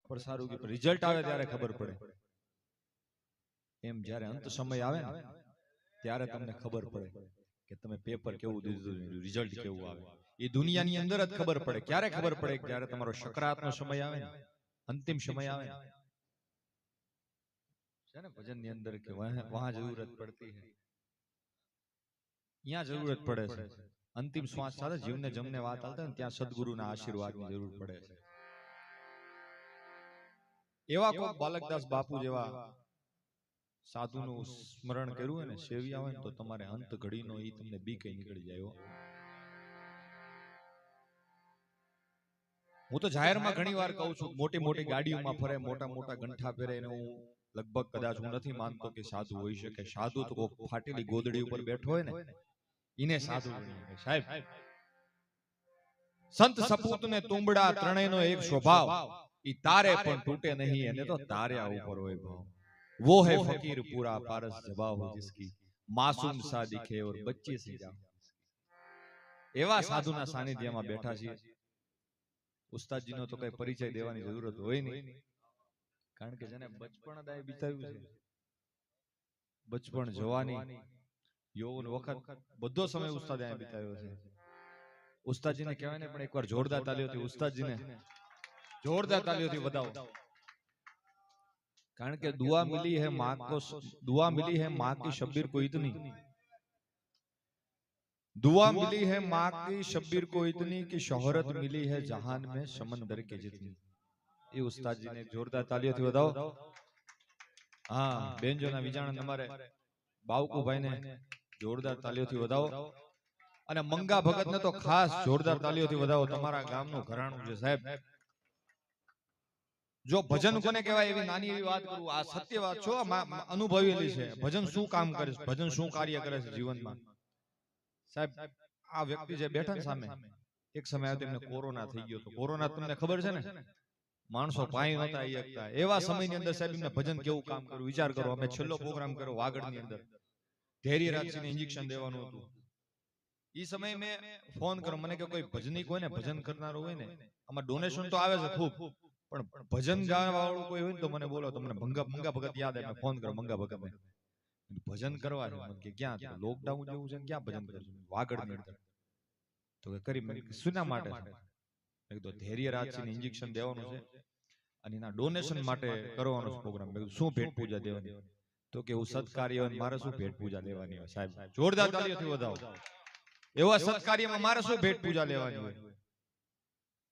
પણ સારું કે રિઝલ્ટ આવે ત્યારે ખબર પડે. એમ જ્યારે અંત સમય આવે ને ત્યારે તમને ખબર પડે કે તમે પેપર કેવું દીધું, રિઝલ્ટ કેવું આવે. એ દુનિયાની અંદર જ ખબર પડે. ક્યારે ખબર પડે? જ્યારે તમારો સકરાતનો સમય આવે ને, અંતિમ સમય આવે છે ને ભજનની અંદર કે વહાં જરૂરત પડતી હે, ત્યાં જરૂરત પડે છે. અંતિમ શ્વાસ સાથે જીવને જમને વાત આવતા ને ત્યાં સદગુરુના આશીર્વાદની જરૂર પડે છે. એવા કોઈ બાલકદાસ બાપુ જેવા સાધુનું સ્મરણ કર્યું હોય ને, સેવ્યા હોય ને, તો તમારે અંત ઘડીનો ઈ તમને બી કઈ નીકળી જાય. હું તો જાહેરમાં ઘણી વાર કહું છું, મોટી મોટી ગાડીઓમાં ફરે, મોટા મોટા ગંઠા પહેરે, અને હું લગભગ કદાચ હું નથી માનતો કે સાધુ હોઈ શકે. સાધુ તો કોક ફાટેલી ગોદડી ઉપર બેઠો હોય ને ઈને સાધુ ગણી સાહેબ. સંત સપૂત ને તુંબડા ત્રણેયનો એક સ્વભાવ, ઈ તારે પણ તૂટે નહીં, અને તો તાર્યા ઉપર હોય ભાવ. वो है फकीर पूरा पारस जवाब जिसकी मासूम सा दिखे और बच्चे से जाओ. એવા સાધુના સાનિધ્યમાં બેઠા છીએ. ઉસ્તાદજીનો તો કઈ પરિચય દેવાની જરૂરત હોય નહીં, કારણ કે જેને બચપણ દાય બિતાવ્યું છે, બચપણ, જવાની, યૌવન વખત બધો સમય ઉસ્તાદે આ બિતાવ્યો છે. ઉસ્તાદજીને કહેવાય ને, પણ એકવાર જોરદાર તાલીઓથી ઉસ્તાદજીને જોરદાર તાલીઓથી વધાવો. કારણ કે दुआ मिली है माँ को, दुआ मिली है माँ की शब्बीर को इतनी, दुआ मिली है माँ की शब्बीर को इतनी कि शोहरत मिली है जहान में समंदर के जितनी. ये उस्ताद जी ने जोरदार तालियों થી વધાવો. હા, બેનજોના વિજાણ તમારે બાવકુભાઈ ને જોરદાર તાલીઓથી વધાવો. અને મંગા ભગત ને તો ખાસ જોરદાર તાલીઓથી વધાવો. તમારા ગામનું ઘરાણું છે સાહેબ. જો ભજન કોને કહેવાય એવી નાની એવી વાત કરું, આ સત્ય વાત છો, અનુભવેલી છે. ભજન શું કામ કરે છે, ભજન શું કાર્ય કરે છે જીવનમાં સાહેબ. આ વ્યક્તિ જે બેઠા ને સામે, એક સમય આવ્યો તેમને કોરોના થઈ ગયો તો. કોરોના તમને ખબર છે ને, માણસો પાઈ નહોતા આવી શકતા. એવા સમયની અંદર સાહેબ એમને ભજન કેવું કામ કર્યું વિચાર કરો. અમે છેલ્લો પ્રોગ્રામ કર્યો વાગડની અંદર, ધૈર્ય રાખીને ઇન્જેક્શન દેવાનું હતું. એ સમયે મેં ફોન કર્યો, મને કે કોઈ ભજનીક હોય ને, ભજન કરનારો હોય ને, આમાં ડોનેશન તો આવે છે ખૂબ, પણ ભજન ગાવા વાળું કોઈ હોય ને તો મને બોલો. તમને મંગા ભગત યાદ આવે? ફોન કરો મંગા ભગત ને, ભજન કરવા છે. મને કે ક્યાં? લોકડાઉન જેવું છે, ક્યાં ભજન કરશું? વાગડની અંદર. તો કે કરી. મેં સુના માટે છે? મેં કીધું ધૈર્ય રાખીને ઇન્જેક્શન દેવાનું છે અને એના ડોનેશન માટે કરવાનો છે પ્રોગ્રામ. મેં કીધું શું ભેટ પૂજા દેવાની? તો કે હું સત્કાર્ય હોય, મારે શું ભેટ પૂજા લેવાની હોય સાહેબ? જોરદાર તાળીઓથી વધાવો. એવા સત્કાર્યમાં મારે શું ભેટ પૂજા લેવાની હોય?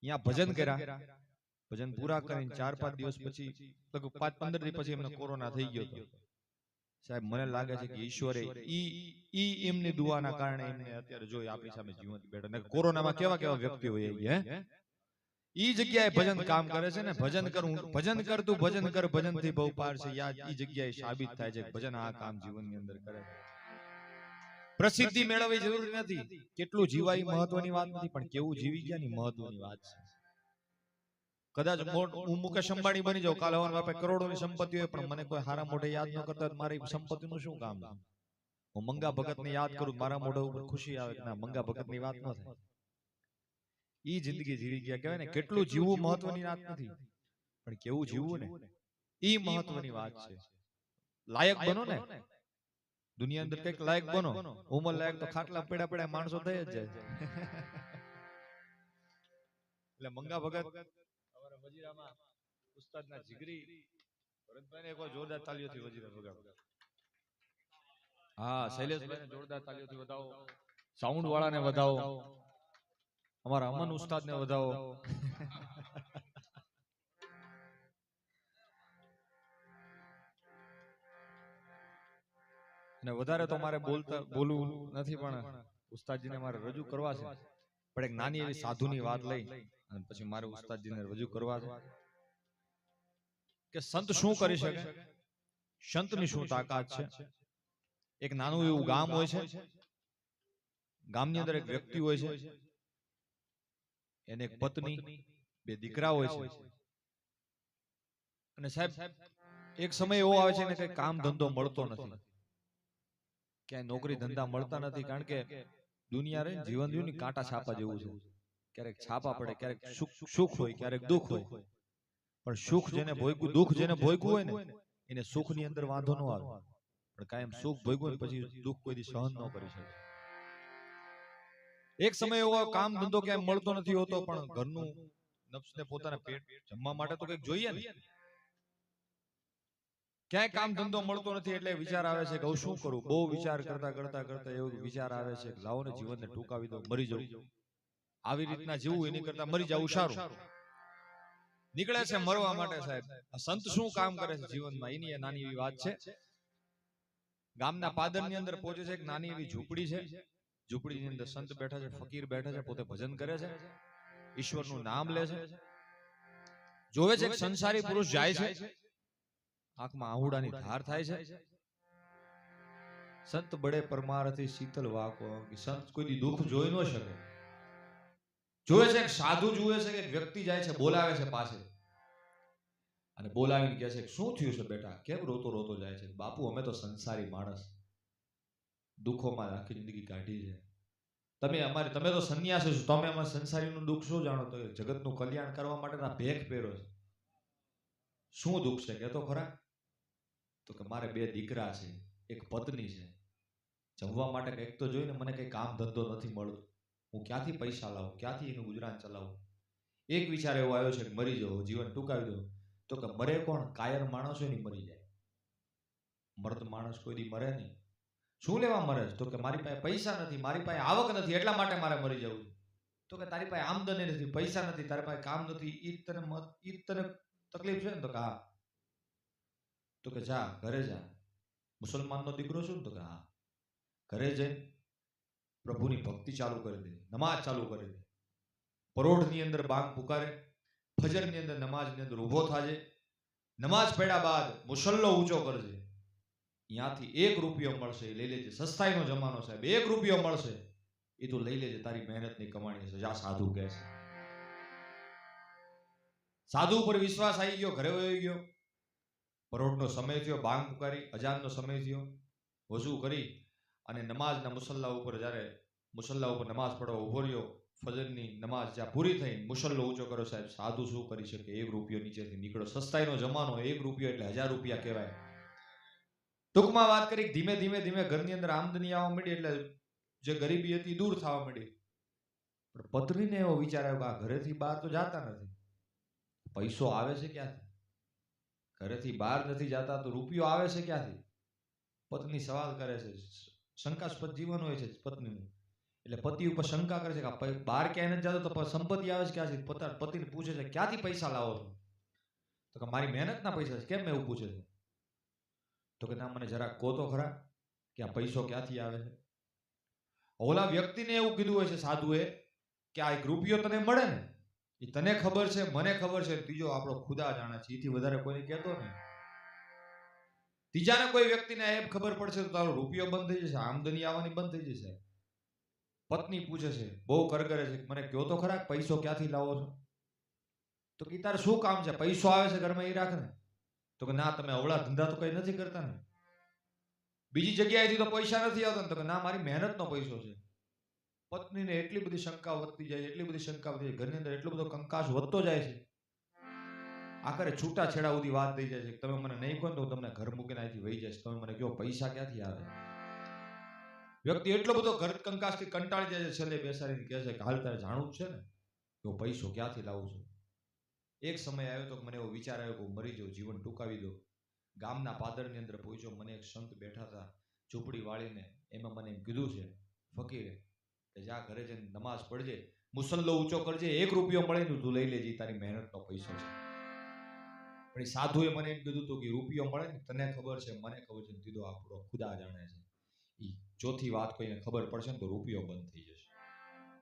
અહીંયા ભજન કર્યા, ભજન પૂરા કરીને 4-5 દિવસ પછી, લગભગ 5-15 દિવસ પછી એમને કોરોના થઈ ગયો હતો સાહેબ. મને લાગે છે કે ઈશ્વરે ઈ એમની દુઆના કારણે એમને અત્યારે જોઈ આપણી સામે જીવંત બેઠા. કોરોનામાં કેવા કેવા વ્યક્તિ હોય હે, ઈ જગ્યાએ ભજન કામ કરે છે ને. ભજન કરું, ભજન કર તું, ભજન કર, ભજન થી બહુ પાર છે. યાદ ઈ જગ્યાએ સાબિત થાય છે ભજન આ કામ જીવનની અંદર કરે. પ્રસિદ્ધિ મેળવવી જરૂરી નથી, કેટલું જીવાય મહત્વની વાત નથી, પણ કેવું જીવી ગયા ની મહત્વની વાત છે. કદાચ હું મુકેશ અંબાણી બની જાઉં, કાલે હવારે બાપે કરોડોની સંપત્તિ હોય, પણ મને કોઈ હારા મોઢે યાદ ન કરતા મારી સંપત્તિનું શું કામ? હું મંગા ભગતને યાદ કરું, મારા મોઢા ઉપર ખુશી આવે કે ના મંગા ભગતની વાત ન થાય. ઈ જિંદગી જીવી ગયા. કહેવાય ને કેટલું જીવવું મહત્વની વાત નથી, પણ કેવું જીવવું ને ઈ મહત્વની વાત છે. લાયક બનો ને દુનિયા અંદર, કઈક લાયક બનો. ઉમર લાયક તો ખાટલા પડ્યા પડ્યા માણસો થઈ જ જાય. એટલે મંગા ભગત વજીરામાં ઉસ્તાદના જીગરી ભરતભાઈને એકવાર જોરદાર તાલીઓથી વજીરા વગાડો. હા, શૈલેષભાઈને જોરદાર તાલીઓથી વધાવો. સાઉન્ડ વાળાને વધાવો. અમારા અમન ઉસ્તાદને વધાવો. અને વધારે તો મારે બોલવું નથી, પણ ઉસ્તાદજીને મારે રજૂ કરવા છે. પણ એક નાની એવી સાધુની વાત લઈ અને પછી મારે ઉસ્તાદજીને રજૂ કરવા છે કે સંત શું કરી શકે, સંતની શું તાકાત છે. એક નાનું એવું ગામ હોય છે, ગામની અંદર એક વ્યક્તિ હોય છે, એને એક પત્ની, 2 દીકરા હોય છે. અને સાહેબ એક સમય એવો આવે છે ને કે કામ ધંધો મળતો નથી, ક્યાંય નોકરી ધંધા મળતા નથી. કારણ કે દુનિયા રે જીવન જીવની કાંટા છાપા જેવું છે. ક્યારેક છાપા પડે, ક્યારેક સુખ હોય, ક્યારેક દુઃખ હોય. પણ સુખ જેને ભોગવું, દુઃખ જેને ભોગવું હોય ને એને સુખની અંદર વાંધો ન આવે, પણ કાયમ સુખ ભોગવું ને પછી દુઃખ કોઈ દી સહન ન કરી શકે. એક સમય એવો કામ ધંધો ક્યાંય મળતો નથી હોતો, પણ ઘરનું નફ્સને પોતાના પેટ જમવા માટે તો કંઈક જોઈએ ને. ક્યાંય કામ ધંધો મળતો નથી એટલે વિચાર આવે છે કે હું શું કરું. બહુ વિચાર કરતા કરતા કરતા એવો વિચાર આવે છે કે લાવો ને જીવનને ટૂંકાવી દો, મરી જવું. આવી રીતના જીવવું એની કરતા મરી જવું સારું. નીકળે છે મરવા માટે. સાહેબ, સંત શું કામ કરે છે જીવનમાં, એની એ નાની એવી વાત છે. ગામના પાદરની અંદર પહોંચે છે, એક નાની એવી ઝૂંપડી છે. ઝૂંપડીની અંદર સંત બેઠા છે, ફકીર બેઠા છે, પોતે ભજન કરે છે, ઈશ્વરનું નામ લે છે. જોવે છે કે સંસારી પુરુષ જાય છે, આંખમાં આહુડાની ધાર થાય છે. સંત બડે પરમારથી શીતલ વાકો, સંત કોઈ દુઃખ જોઈ ન શકે. જોવે છે કે સાધુ જુએ છે કે વ્યક્તિ જાય છે, બોલાવે છે પાસે, અને બોલાવીને કહે છે કે શું થયું છે બેટા, કેમ રોતો રોતો જાય છે? બાપુ, અમે તો સંસારી માણસ, દુઃખોમાં આખી જિંદગી કાઢી છે. તમે તો સંન્યાસી છો, તમે અમારા સંસારીનું દુઃખ શું જાણો? તો જગતનું કલ્યાણ કરવા માટે ભેખ પહેરો છે. શું દુઃખ છે કે તો ખરા? તો કે મારે 2 દીકરા છે, એક પત્ની છે, જમવા માટે કંઈક તો જોઈને, મને કંઈ કામ ધંધો નથી મળતો, હું ક્યાંથી પૈસા લાવું, ક્યાંથી એનું ગુજરાન ચલાવું? એક વિચાર એવો આવ્યો છે કે મરી જાઉં, જીવન ટૂંકાવી દઉં. તો કે મરે કોણ? કાયર માણસ હોય ને મરી જાય, મર્દ માણસ કોઈ દી મરે નહીં. શું લેવા મરે? તો કે મારી પાસે પૈસા નથી, મારી પાસે આવક નથી, એટલા માટે મારે મરી જવું. તો કે તારી પાસે આમદની નથી, પૈસા નથી, તારી પાસે કામ નથી, ઈ તને તકલીફ છે ને? તો કે હા. તો કે જા ઘરે જા, મુસલમાનનો દીકરો છું ને? તો કે હા. ઘરે જઈને પ્રભુની ભક્તિ ચાલુ કરી દે, નમાજ ચાલુ કરી દે. પરોઢની અંદર બાંગ પુકારે, ફજરની અંદર નમાજની અંદર ઊભો થાજે, નમાજ પડ્યા બાદ મુસલ્લો ઊંચો કરજે. ત્યાંથી 1 રૂપિયો મળશે, એ લઈ લેજે. સસ્તાઈનો જમાનો સાહેબ, 1 રૂપિયો મળશે એ તું લઈ લેજે, તારી મહેનતની કમાણી છે. જા, સાધુ કહે છે. સાધુ ઉપર વિશ્વાસ આવી ગયો, ઘરે વયો ગયો. પરોઢનો સમય થયો, બાંગ પુકારી, અજાનનો સમય થયો. વઝુ કરી અને નમાજના મુસલ્લા ઉપર, જ્યારે મુસલ્લા ઉપર નમાજ પડવા ઉભો રહ્યો, ફજરની નમાજ જ્યાં પૂરી થઈ, મુસલ્લો ઊંચો કર્યો. સાહેબ, સાધુ શું કરી શકે? 1 રૂપિયો નીચેથી નીકળ્યો. સસ્તાઈનો જમાનો, 1 રૂપિયો એટલે 1000 રૂપિયા કહેવાય. ટૂંકમાં વાત કરી, ધીમે ધીમે ધીમે ઘરની અંદર આમદની આવવા માંડી, એટલે જે ગરીબી હતી દૂર થવા માંડી. પણ પત્નીને એવો વિચાર આવ્યો કે આ ઘરેથી બહાર તો જાતા નથી, પૈસો આવે છે ક્યાંથી? ઘરેથી બહાર નથી જાતા તો રૂપિયો આવે છે ક્યાંથી? પત્ની સવાલ કરે છે. શંકાસ્પદ જીવન હોય છે પત્નીનું, એટલે પતિ ઉપર શંકા કરે છે કે બહાર ક્યાંય નથી જતો તો સંપત્તિ આવે છે ક્યાંથી? પતિને પૂછે છે ક્યાંથી પૈસા લાવો છો? તો કે મારી મહેનતના પૈસા છે. કેમ? એવું પૂછે છે. તો કે ના, મને જરાક કહો તો ખરા કે આ પૈસો ક્યાંથી આવે છે? ઓલા વ્યક્તિને એવું કીધું હોય છે સાધુએ કે આ 1 રૂપિયો તને મળે ને, એ તને ખબર છે, મને ખબર છે, ત્રીજો આપણો ખુદા જાણે છે, એથી વધારે કોઈને કહેતો નહીં. ત્રીજાને કોઈ વ્યક્તિને એમ ખબર પડશે તો તારો રૂપિયો બંધ થઈ જશે, આમદની આવવાની બંધ થઈ જશે. પત્ની પૂછે છે, બહુ કરગરે છે, મને કહો તો ખરા પૈસો ક્યાંથી લાવો છો? તો કે તારે શું કામ છે? પૈસો આવે છે ઘરમાં, એ રાખ ને. તો કે ના, તમે અવળા ધંધા તો કઈ નથી કરતા ને, બીજી જગ્યાએથી તો પૈસા નથી આવતા. તો કે ના, મારી મહેનતનો પૈસો છે. પત્નીને એટલી બધી શંકા વધતી જાય, એટલી બધી શંકા વધતી જાય, ઘરની અંદર એટલો બધો કંકાસ વધતો જાય છે. આખરે છૂટાછેડા સુધી વાત થઈ જાય છે. તમે મને નહીં કહો તો તમને ઘર મૂકીને અહીંથી વહી જઈશ. તમે મને કહો પૈસા ક્યાંથી આવે? વ્યક્તિ એટલો બધો ઘર કંકાસથી કંટાળી જાય છે, છેલ્લે બેસાડીને કહે છે કે હાલ તારે જાણવું છે ને કે હું પૈસો ક્યાંથી લાવું છું. એક સમય આવ્યો તો મને એવો વિચાર આવ્યો કે હું મરી જાઉં, જીવન ટૂંકાવી દો. ગામના પાદરની અંદર પહોંચ્યો, મને એક સંત બેઠા હતા ઝૂંપડી વાળીને. એમાં મને એમ કીધું છે ફકીરે કે જા ઘરે જઈને નમાઝ પડજે, મુસલ્લો ઊંચો કરજે, 1 રૂપિયો મળે ને તું લઈ લેજે, તારી મહેનતનો પૈસો છે. પણ એ સાધુએ મને એમ કીધું હતું કે રૂપિયો મળે ને, તને ખબર છે, મને ખબર છે, દીધો આપણો ખુદા જાણે છે. ઈ ચોથી વાત કોઈને ખબર પડશે ને તો રૂપિયો બંધ થઈ જશે.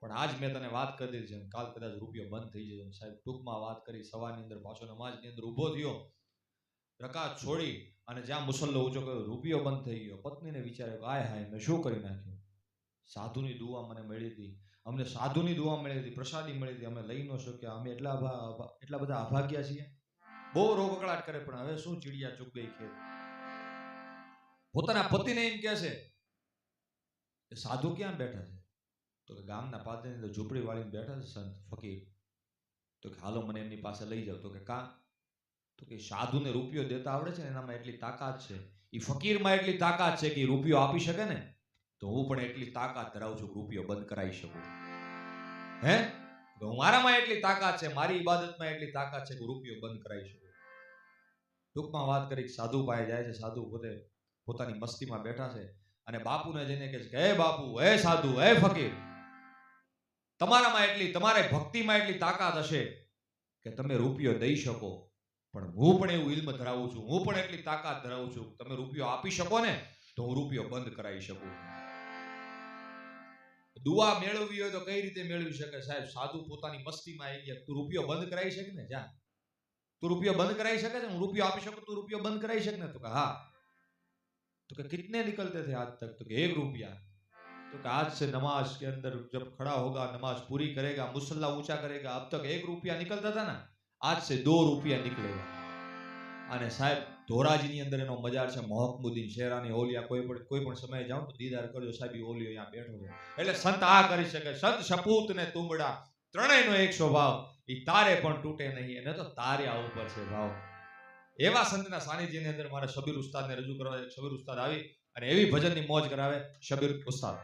પણ આજ મેં તને વાત કરી દીધી છે, કાલ કદાચ રૂપિયો બંધ થઈ જશે. સાહેબ, ટૂંકમાં વાત કરી, સવારની અંદર પાછો નમાજની અંદર ઊભો થયો, રકાત છોડી અને જ્યાં મુસલ્લો ઊંચો કર્યો, રૂપિયો બંધ થઈ ગયો. પત્નીને વિચાર્યો કે આય હાય, મેં શું કરી નાખ્યું? સાધુની દુઆ મને મળી હતી, અમને સાધુની દુઆ મળી હતી, પ્રસાદી મળી હતી, અમે લઈ ન શક્યા, અમે એટલા બધા અભાગ્યા છીએ. બહુ રોકકળાટ કરે, પણ હવે શું, ચીડિયા ચૂક ગઈ ખેત. પોતાના પતિને એમ કહે છે કે સાધુ ક્યાં બેઠા છે? તો કે ગામના પાદરની અંદર ઝૂંપડી વાળીને બેઠા છે સંત ફકીર. તો કે હાલો મને એમની પાસે લઈ જાઓ. તો કે કાં? તો કે સાધુને રૂપિયો દેતા આવડે છે ને એનામાં એટલી તાકાત છે, એ ફકીરમાં એટલી તાકાત છે કે રૂપિયો આપી શકે ને, તો હું પણ એટલી તાકાત ધરાવું છું કે રૂપિયો બંધ કરાવી શકું. હે, તો મારામાં એટલી તાકાત છે, મારી ઇબાદતમાં એટલી તાકાત છે કે રૂપિયો બંધ કરાવી શકું. ટૂંકમાં વાત કરી, સાધુ પાસે જાય છે. સાધુ પોતે પોતાની મસ્તીમાં બેઠા છે અને બાપુને જઈને કહે છે કે હે બાપુ, હે સાધુ, હે ફકીર, તમારામાં એટલી, તમારે ભક્તિમાં એટલી તાકાત હશે કે તમે રૂપિયો દઈ શકો, પણ હું પણ એવું ઇલ્મ ધરાવું છું, હું પણ એટલી તાકાત ધરાવું છું, તમે રૂપિયો આપી શકો ને તો હું રૂપિયો બંધ કરાવી શકું. દુઆ મેળવવી હોય તો કઈ રીતે મેળવી શકે સાહેબ? સાધુ પોતાની મસ્તીમાં આવી ગયા, તું રૂપિયો બંધ કરાવી શકે ને? જા, તું રૂપિયો બંધ કરાવી શકે છે? હું રૂપિયો આપી શકું, તું રૂપિયો બંધ કરાવી શકે ને? તો કે હા. तो कि कितने निकलते थे आज तक? तो कि 1 रुपया। तो कि आज से नमाज के अंदर जब खड़ा होगा, नमाज पूरी करेगा, मुसल्ला ऊंचा करेगा, अब तक 1 रुपया निकलता था ना, आज से 2 रुपया निकलेगा. અને સાહેબ ધોરાજીની અંદર એનો મજાર છે, મોહમ્મદુદ્દીન શેરાની ઓલિયા, કોઈ પણ સમયે જાઓ તો દીદાર કરજો સાહેબ, એ ઓલિયો અહીંયા બેઠો છે. એટલે સંત આ કરી શકે, સંત સપૂત ને તુંબડા ત્રણેયનો એક સ્વભાવ, ઈ તારે પણ તૂટે નહીં, એને તો તાર્યા ઉપર છે ભાવ. એવા સંતના સાનિધ્યની અંદર મારે શબીર ઉસ્તાદને રજૂ કરવા. શબીર ઉસ્તાદ આવી અને એવી ભજનની મોજ કરાવે. શબીર ઉસ્તાદ.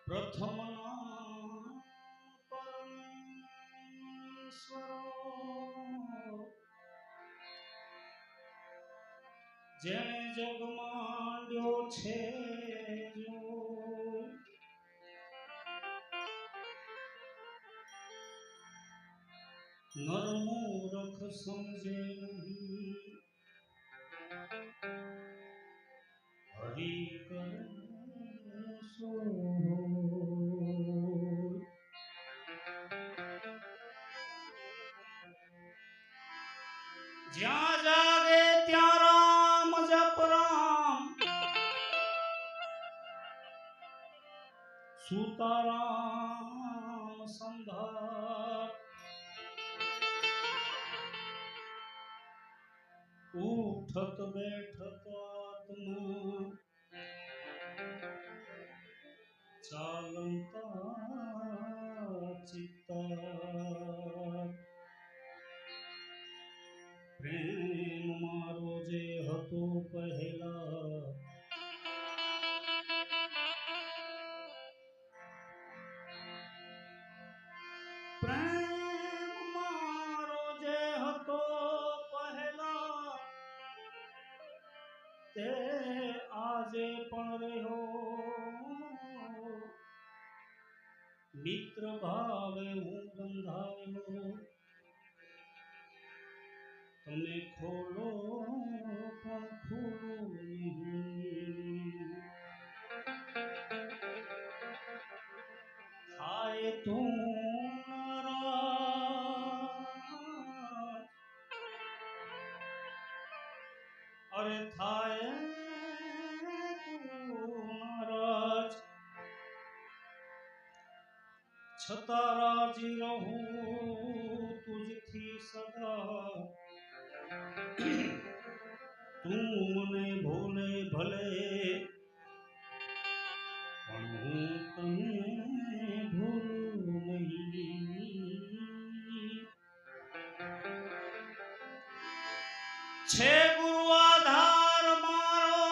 પ્રથમ પરમેશ્વર જેણે જગ માંડ્યો છે જો નરમૂરખ સમજે નહીં હરી કરે સો જ્યાં જાગે ત્યાં રામ જપ રામ સુતારામ સંધાર ઉઠત બેઠત આત્મા ચાલંતા ચિત્તા પ્રેમ મારો જે હતો પહેલા પ્રેમ મારો જે હતો પહેલા તે આજે પણ રહ્યો મિત્ર ભાવે હું બંધાયો તમે ખોલો પણ ખોલો નહીં થાય તું નારાજ અરે થાય તું નારાજ છતાં રાજી રહું તુજથી સદા તું મને ભૂલે ભલે પણ હું તને ભૂલું નહીં છે ગુરુ આધાર મારો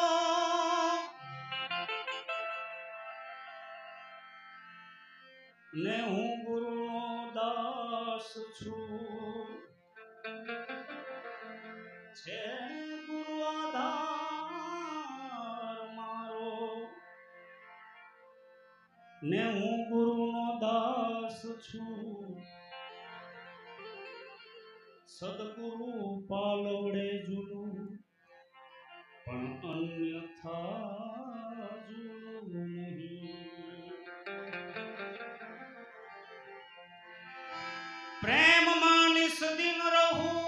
ને હું ગુરુનો દાસ છું છે ગુરુ આધાર મારો ને હું ગુરુનો દાસ છું સદગુરુ પાલવડે ઝૂલું પણ અન્યથા ઝૂલું નહીં પ્રેમ માનિસ દિન રહું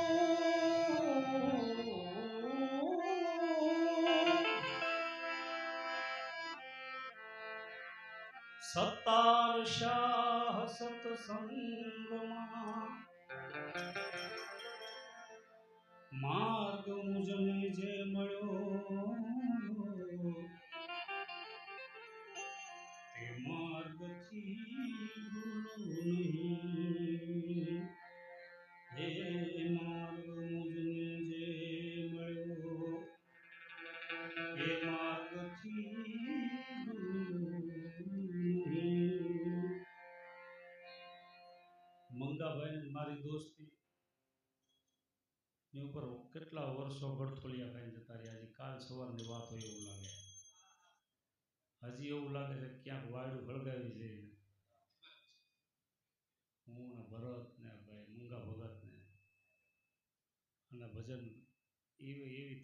સત્તાર શાહ સત્સંગમાં માર્ગ મુજને જે મળ્યો તે માર્ગથી ભૂલું નહીં હે માર્ગ મુજને જે મળ્યો એ માર્ગથી ભૂલું નહીં મંગાભાઈ મારી દોસ્તી ની ઉપર કેટલા વર્ષો ગળથોલિયા ખાઈને જતા રહ્યા છે કાલ સવારની વાત હોય એવું લાગે હજી એવું લાગે છે કે ક્યાંક વાયડું હળગાવી છે. હું ને ભરત ને ભાઈ મંગા ભગત ને અને ભજન એવી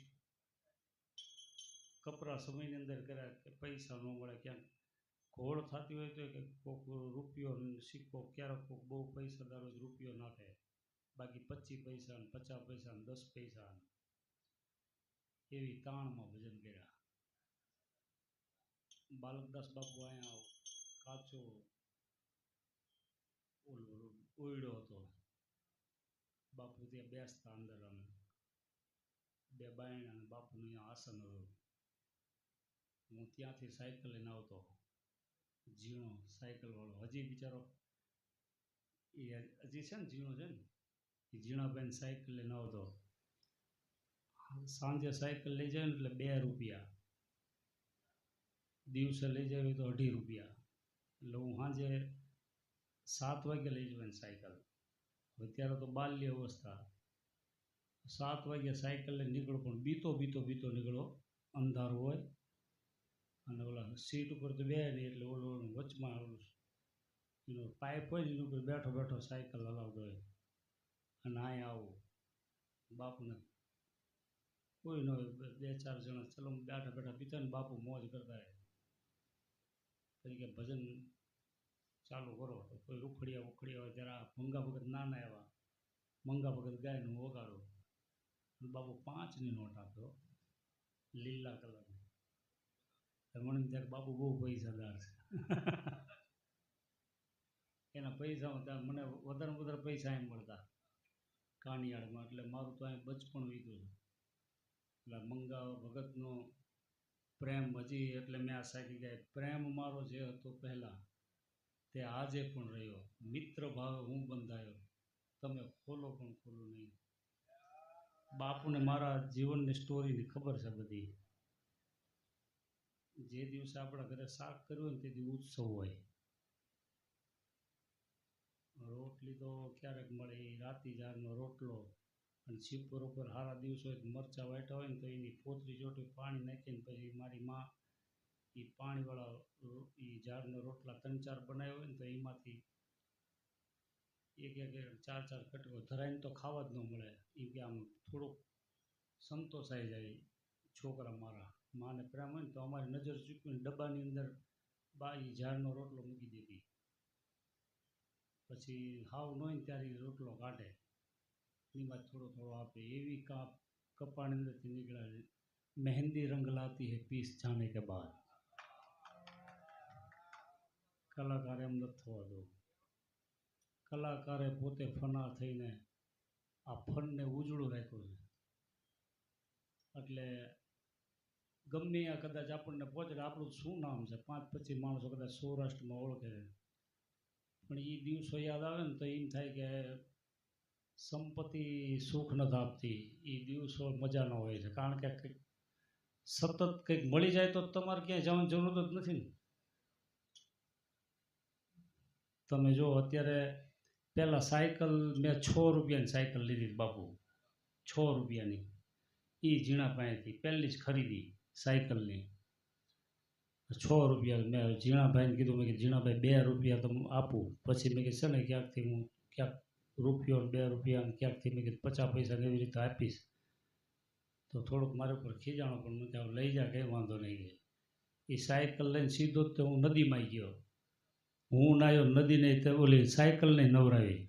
કપરા સમયની અંદર કર્યા કે પૈસા ન મળે, ક્યાંક ઘોળ થતી હોય તો કે કોક રૂપિયો સિક્કો, ક્યારેક કોક બહુ પૈસાદાર હોય તો રૂપિયો નાખે, બાકી 25 પૈસા ને 50 પૈસા ને 10 પૈસા એવી તાણમાં ભજન કર્યા. બાલકદાસ બાપુ અહીંયા કાચો ઓયડો હતો, બાપુ ત્યાં બેસતા અંદર, અમે બે બાયણ અને બાપુનું અહીંયા આસન હતું. હું ત્યાંથી સાયકલ લઈને આવતો, ઝીણો સાયકલ વાળો, હજી બિચારો એ હજી છે ને ઝીણો છે ને, એ ઝીણાભાઈને સાયકલ લઈને આવતો. સાંજે સાયકલ લઈ જાય ને એટલે 2 રૂપિયા, દિવસે લઈ જાય તો 2.5 રૂપિયા. એટલે હું સાંજે 7 વાગે લઈ જવાની સાયકલ. અત્યારે તો બાલ્ય અવસ્થા, 7 વાગે સાયકલ લઈને નીકળો, પણ બીતો નીકળો, અંધારું હોય અને ઓલા સીટ ઉપર તો બે નહીં, એટલે ઓલો વચમાં એનો પાઇપ હોય ને એની ઉપર બેઠો સાયકલ હલાવતો હોય. અને અહીંયા આવું બાપુને કોઈ ન હોય, 2-4 જણા ચલો બેઠા પીતા ને બાપુ મોજ કરતા હોય. પછી કે ભજન ચાલુ કરો, તો કોઈ રૂખડિયા હોય ત્યારે મંગા ભગત નાના એવા મંગા ભગત ગાયને હું વગાડું. બાપુ 5ની નોટ આપ્યો, લીલા કલરની. મને ત્યારે બાપુ બહુ પૈસાદાર છે. એના પૈસા મને વધારે પૈસા એમ મળતા કાનિયાળમાં, એટલે મારું તો અહીં બચપણ વીતું છે. એટલે મંગા ભગતનો પ્રેમ હજી, એટલે મેં આ સાકી ગાય, પ્રેમ મારો જે હતો પહેલાં તે આજે પણ રહ્યો, મિત્ર ભાવે હું બંધાયો, તમે ખોલો પણ ખોલો નહીં. બાપુને મારા જીવનની સ્ટોરીની ખબર છે બધી. જે દિવસે આપણા ઘરે શાક કર્યું ને તે દિવસે ઉત્સવ હોય. રોટલી તો ક્યારેક મળે, રાતી જારનો રોટલો, અને છીપર ઉપર સારા દિવસ હોય તો મરચાં વાટ્યા હોય ને તો એની પોતરી ચોટી પાણી નાખીને પછી મારી માં એ પાણીવાળા એ ઝાડના રોટલા 3-4 બનાવ્યા હોય ને તો એમાંથી 1-4 કટકો ધરાઈને તો ખાવા જ ન મળે. એ કે આમ થોડુંક સંતોષાઈ જાય છોકરા મારા. માને પ્રેમ હોય ને તો અમારી નજર ચૂકવીને ડબ્બાની અંદર બા એ ઝાડનો રોટલો મૂકી દીધી, પછી હાવ ન હોય ને ત્યારે એ રોટલો કાઢે, એમાં થોડો આપે. એવી કપાળની અંદરથી નીકળ્યા, મહેંદી રંગ લાતી હે પીસ જાને કે બાદ. કલાકાર એમ નથી થવા દો. કલાકારે પોતે ફના થઈને આ ફનને ઉજળું રાખ્યું છે. એટલે ગમે આ કદાચ આપણને પહોંચે આપણું શું નામ છે, 5-25 માણસો કદાચ સૌરાષ્ટ્રમાં ઓળખે છે, પણ એ દિવસો યાદ આવે ને તો એમ થાય કે સંપત્તિ સુખ નથી આપતી, એ દિવસો મજાનો હોય છે. કારણ કે સતત કંઈક મળી જાય તો તમારે ક્યાંય જવાની જરૂર જ નથી ને. તમે જો અત્યારે પહેલાં સાયકલ મેં 6 રૂપિયાની સાયકલ લીધી બાપુ, 6 રૂપિયાની, એ ઝીણા પાસેથી પહેલી જ ખરીદી સાયકલની. 6 રૂપિયા મેં ઝીણાભાઈને કીધું, મેં કે ઝીણાભાઈ 2 રૂપિયા તો આપું, પછી મેં કીધું છે ને ક્યાંકથી હું ક્યાંક રૂપિયો 2 રૂપિયા ક્યાંકથી મેં કીધું 50 પૈસા એવી રીતે આપીશ. તો થોડુંક મારા ઉપર ખીજાણો, પણ મેં કહ્યું લઈ જા, કંઈ વાંધો નહીં. એ સાયકલ લઈને સીધો જ તો હું નદીમાં ગયો. હું નાયો નદી નહીં તો ઓલી સાયકલ નહીં નવરાવી.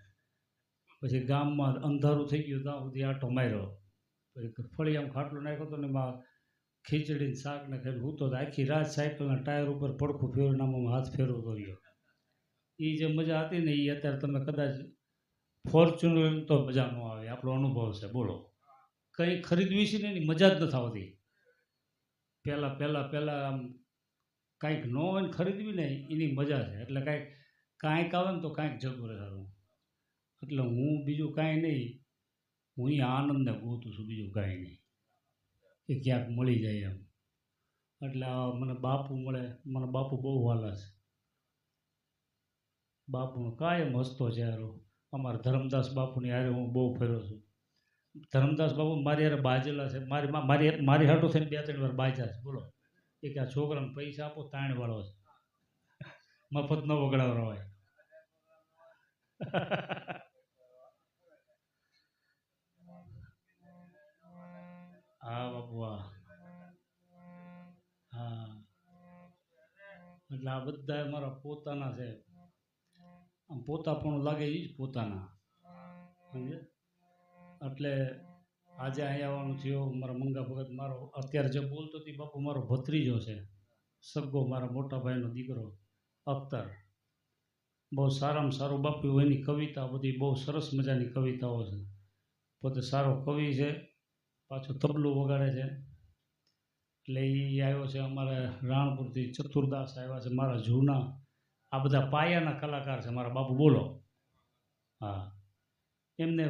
પછી ગામમાં અંધારું થઈ ગયું ત્યાં સુધી આંટો માર્યો. પછી ફળિયામાં ખાટલો નાખ્યો હતો ને એમાં ખીચડીને શાકને ખાઈને હું તો આખી રાત સાયકલના ટાયર ઉપર પડખું ફેરવીને આમાં હાથ ફેરવતો રહ્યો. એ જે મજા હતી ને એ અત્યારે તમે કદાચ ફોર્ચ્યુનર તો મજા ન આવે, આપણો અનુભવ છે. બોલો, કંઈ ખરીદવી છે ને એની મજા જ નથી આવતી. પહેલાં આમ કાંઈક ન હોય ને ખરીદવી ને એની મજા છે. એટલે કાંઈક આવે ને તો કાંઈક જતું રહે સારું. એટલે હું બીજું કાંઈ નહીં, હું એ આનંદને ગોતું છું, બીજું કાંઈ નહીં, કે ક્યાંક મળી જાય એમ. એટલે મને બાપુ મળે, મને બાપુ બહુ વાલા છે. બાપુનો કાયમ હસતો ચહેરો. અમારા ધર્મદાસ બાપુની હારે હું બહુ ફર્યો છું. ધર્મદાસ બાપુ મારી હારે બાજેલા છે, મારી હાટું થઈને 2-3 વાર બાજ્યા છે. બોલો, એ કે આ છોકરાને પૈસા આપો તાણવાળો છે, મફત ન વગડાવરો હોય. હા બાપુ હા. હા એટલે આ બધા મારા પોતાના છે, આમ પોતાપણું લાગે એ જ પોતાના, સમજે. એટલે આજે અહીંયા આવવાનું થયું મારા મંગા ભગત, મારો અત્યારે જે બોલતો હતી બાપુ મારો ભત્રીજો છે, સગ્ગો મારા મોટા ભાઈનો દીકરો અખ્તર. બહુ સારામાં સારું બાપુ એની કવિતા બધી બહુ સરસ મજાની કવિતાઓ છે. પોતે સારો કવિ છે, પાછો તબલું વગાડે છે. એટલે એ આવ્યો છે અમારે રાણપુરથી, ચતુરદાસ આવ્યા છે મારા જૂના, આ બધા પાયાના કલાકાર છે મારા બાપુ. બોલો. હા એમને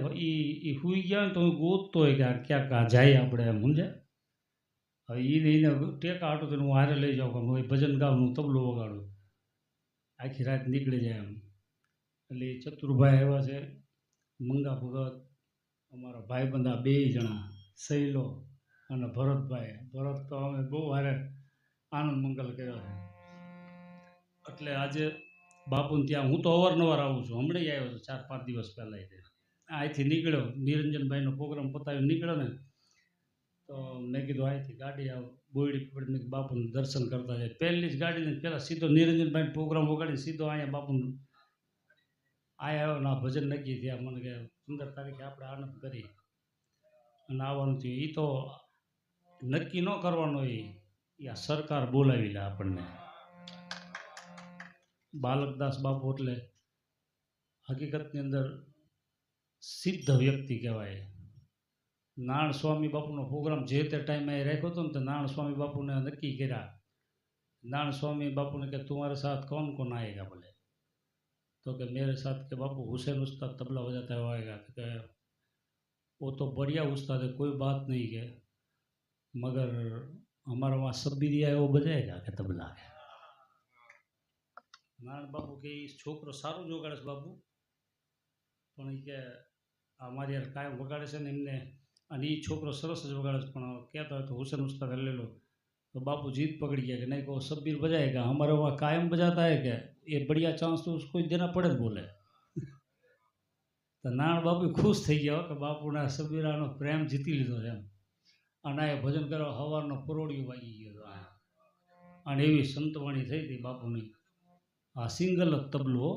એ હુઈ ગયા ને તો હું ગોતતો હોય કે આ ક્યાંક આ જાય આપણે એમ, સમજે. હવે એને ટેકા હાટું તો હું હારે લઈ જાઉં કે હું ભજન ગાઉં, હું તબલું વગાડું, આખી રાત નીકળી જાય એમ. એટલે એ ચતુરભાઈ આવ્યા છે, મંગા ભગત, અમારા ભાઈબંધ આ 2 જણા, સૈલો અને ભરતભાઈ. ભરત તો અમે બહુ હારે આનંદ મંગલ કર્યો છે. એટલે આજે બાપુને ત્યાં હું તો અવારનવાર આવું છું, હમણાં આવ્યો છું 4-5 દિવસ પહેલાં. અહીંથી નીકળ્યો, નિરંજનભાઈનો પ્રોગ્રામ પતાવી નીકળ્યો ને તો મેં કીધું અહીંથી ગાડી બોયડી પકડી મેં બાપુને દર્શન કરતા જાય. પહેલી જ ગાડીને પહેલાં સીધો નિરંજનભાઈનો પ્રોગ્રામ વગાડીને સીધો અહીંયા બાપુને અહીંયા આવ્યો ને આ ભજન નક્કી થયા. મને કે 15 તારીખે આપણે આનંદ કરી અને આવવાનું થયું. એ તો નક્કી ન કરવાનો, એ આ સરકાર બોલાવી લે આપણને. બાલકદાસ બાપુ એટલે હકીકતની અંદર સિદ્ધ વ્યક્તિ કહેવાય. નારાયણ સ્વામી બાપુનો પ્રોગ્રામ જે તે ટાઈમે રાખ્યો હતો ને તો નારાયણ સ્વામી બાપુને નક્કી કર્યા. નારાયણ સ્વામી બાપુને કે तुम्हारे साथ कौन कौन आएगा बोले, तो कि मेरे साथ के बापू हुसैन उस्ताद तबला बजाता हुआ आएगा. तो कि वो तो बढ़िया उस्ताद है, कोई बात नहीं है, मगर हमारा वहाँ सब्बी दिया है वो बजाएगा के तबला है. નારાયણ બાપુ કે છોકરો સારું જ વગાડે છે બાપુ, પણ એ કે અમારી યાર કાયમ વગાડે છે ને એમને, અને એ છોકરો સરસ જ વગાડે છે, પણ કહેતા હોય તો હુસैन उस्ताद ले लो. तो बापू जीत पकड़ गया कि नहीं को शब्बीर बजाएगा, हमारे वहाँ कायम बजाता है क्या, ये बढ़िया चांस तो उसको देना पड़े बोले. तो नारायण बापू खुश થઈ ગયા કે બાપુના શબ્બીરાનો પ્રેમ જીતી લીધો છે એમ. અને એ ભજન કરવા સવારનો પરોડિયો વાગી ગયો હતો. અને એવી સંતવાણી થઈ હતી બાપુની. આ સિંગલ જ તબલો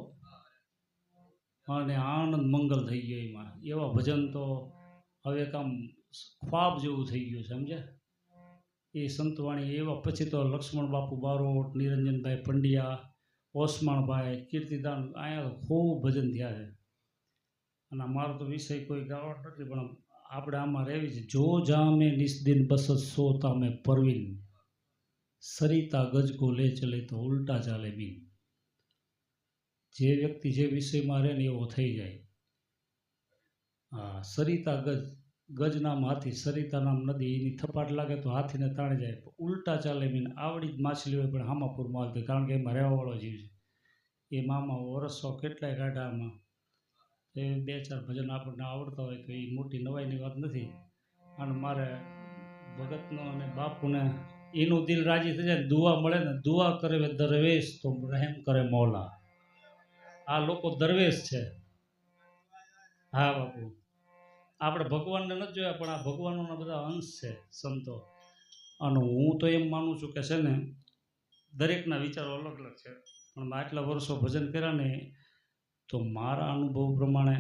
અને આનંદ મંગલ થઈ ગયો એમાં. એવા ભજન તો હવે કામ ખ્વાબ જેવું થઈ ગયું છે, સમજે. એ સંતવાણી એવા પછી તો લક્ષ્મણ બાપુ બારોટ, નિરંજનભાઈ પંડ્યા, ઓસમાણભાઈ, કીર્તિદાન, અહીંયા તો ખૂબ ભજન થયા છે. અને મારો તો વિષય કોઈ ગાવટ નથી, પણ આપણે આમાં રહેવી છે. જો જામે નિસ્દિન બસત સોતા મેં પરવીન, સરિતા ગજ કો લે ચલે તો ઉલ્ટા ચાલે બીન. જે વ્યક્તિ જે વિષયમાં રહે ને એવો થઈ જાય. હા, સરિતા ગજ, ગજ નામ હાથી, સરિતા નામ નદી, એની થપાટ લાગે તો હાથીને તાણી જાય. ઉલ્ટા ચાલે મીન આવડી જ માછલી હોય પણ હામાપુરમાં આવતી, કારણ કે એમાં રહેવાવાળો જીવ છે. એ મામા વરસો કેટલાય કાઢા આમાં. એ 2-4 ભજન આપણને આવડતા હોય તો એ મોટી નવાઈની વાત નથી. અને મારે ભગતનો અને બાપુને એનું દિલ રાજી થઈ જાય, દુઆ મળે ને, દુઆ કરે દરવેશ તો રહેમ કરે મૌલા. આ લોકો દરવેશ છે. હા બાપુ, આપણે ભગવાનને નથી જોયા પણ આ ભગવાનોના બધા અંશ છે સંતો. અને હું તો એમ માનું છું કે છે ને દરેકના વિચારો અલગ અલગ છે, પણ મેં આટલા વર્ષો ભજન કર્યા ને તો મારા અનુભવ પ્રમાણે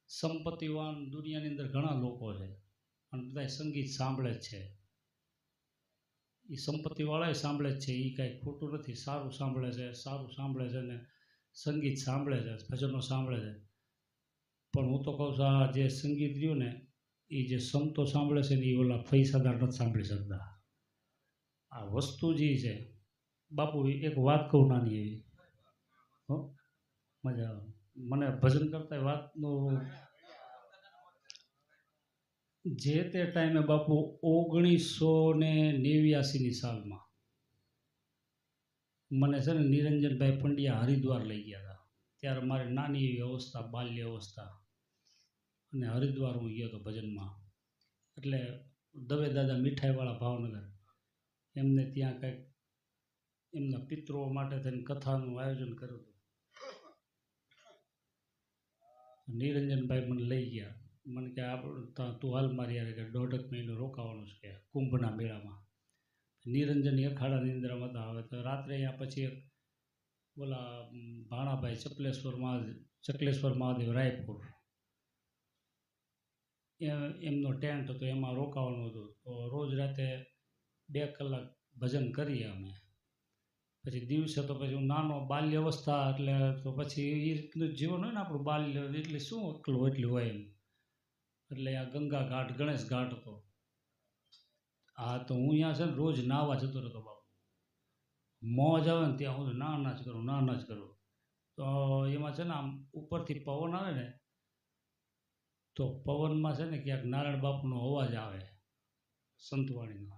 સંપત્તિવાન દુનિયાની અંદર ઘણા લોકો છે અને બધા સંગીત સાંભળે જ છે. એ સંપત્તિવાળા સાંભળે જ છે, એ કાંઈ ખોટું નથી. સારું સાંભળે છે, સારું સાંભળે છે ને સંગીત સાંભળે છે, ભજનો સાંભળે છે. પણ હું તો કહું છું આ જે સંગીત રહ્યું ને એ જે સંતો સાંભળે છે ને એ ઓલા પૈસાદાર નથી સાંભળી શકતા. આ વસ્તુ જે છે બાપુ, એક વાત કહું નાની એવી, હો મજા આવે મને ભજન કરતા વાતનો. જે તે ટાઈમે બાપુ 1989ની સાલમાં મને છે ને નિરંજનભાઈ પંડ્યા હરિદ્વાર લઈ ગયા હતા. ત્યારે મારી નાની એવી અવસ્થા, બાલ્ય અવસ્થા, અને હરિદ્વાર હું ગયો હતો ભજનમાં. એટલે દવે દાદા મીઠાઈવાળા ભાવનગર, એમને ત્યાં કંઈક એમના પિતૃઓ માટે થઈને કથાનું આયોજન કર્યું હતું. નિરંજનભાઈ મને લઈ ગયા. મને કે તું હાલ મારી યારે કે 1.5 મહિનો રોકાવાનું છે કે કુંભના મેળામાં. નિરંજન અખાડાની અંદરમાં હતા. હવે તો રાત્રે અહીંયા પછી એક બોલા ભાણાભાઈ ચકલેશ્વર મહાદેવ રાયપુર એમનો ટેન્ટ હતો, એમાં રોકાવાનું હતું. તો રોજ રાતે 2 કલાક ભજન કરીએ અમે. પછી દિવસે તો પછી હું નાનો બાલ્ય અવસ્થા એટલે તો પછી એ રીતનું જીવન હોય ને આપણું બાલ્ય, એટલે શું એટલું હોય એમ. એટલે આ ગંગા ઘાટ, ગણેશ ઘાટ હતો. હા, તો હું અહીંયા છે ને રોજ નાહવા જતો રહેતો બાપુ. મોજ આવે ને ત્યાં હું ના જ કરું. તો એમાં છે ને આમ ઉપરથી પવન આવે ને, તો પવનમાં છે ને ક્યાંક નારાયણ બાપુનો અવાજ આવે, સંતવાણીનો.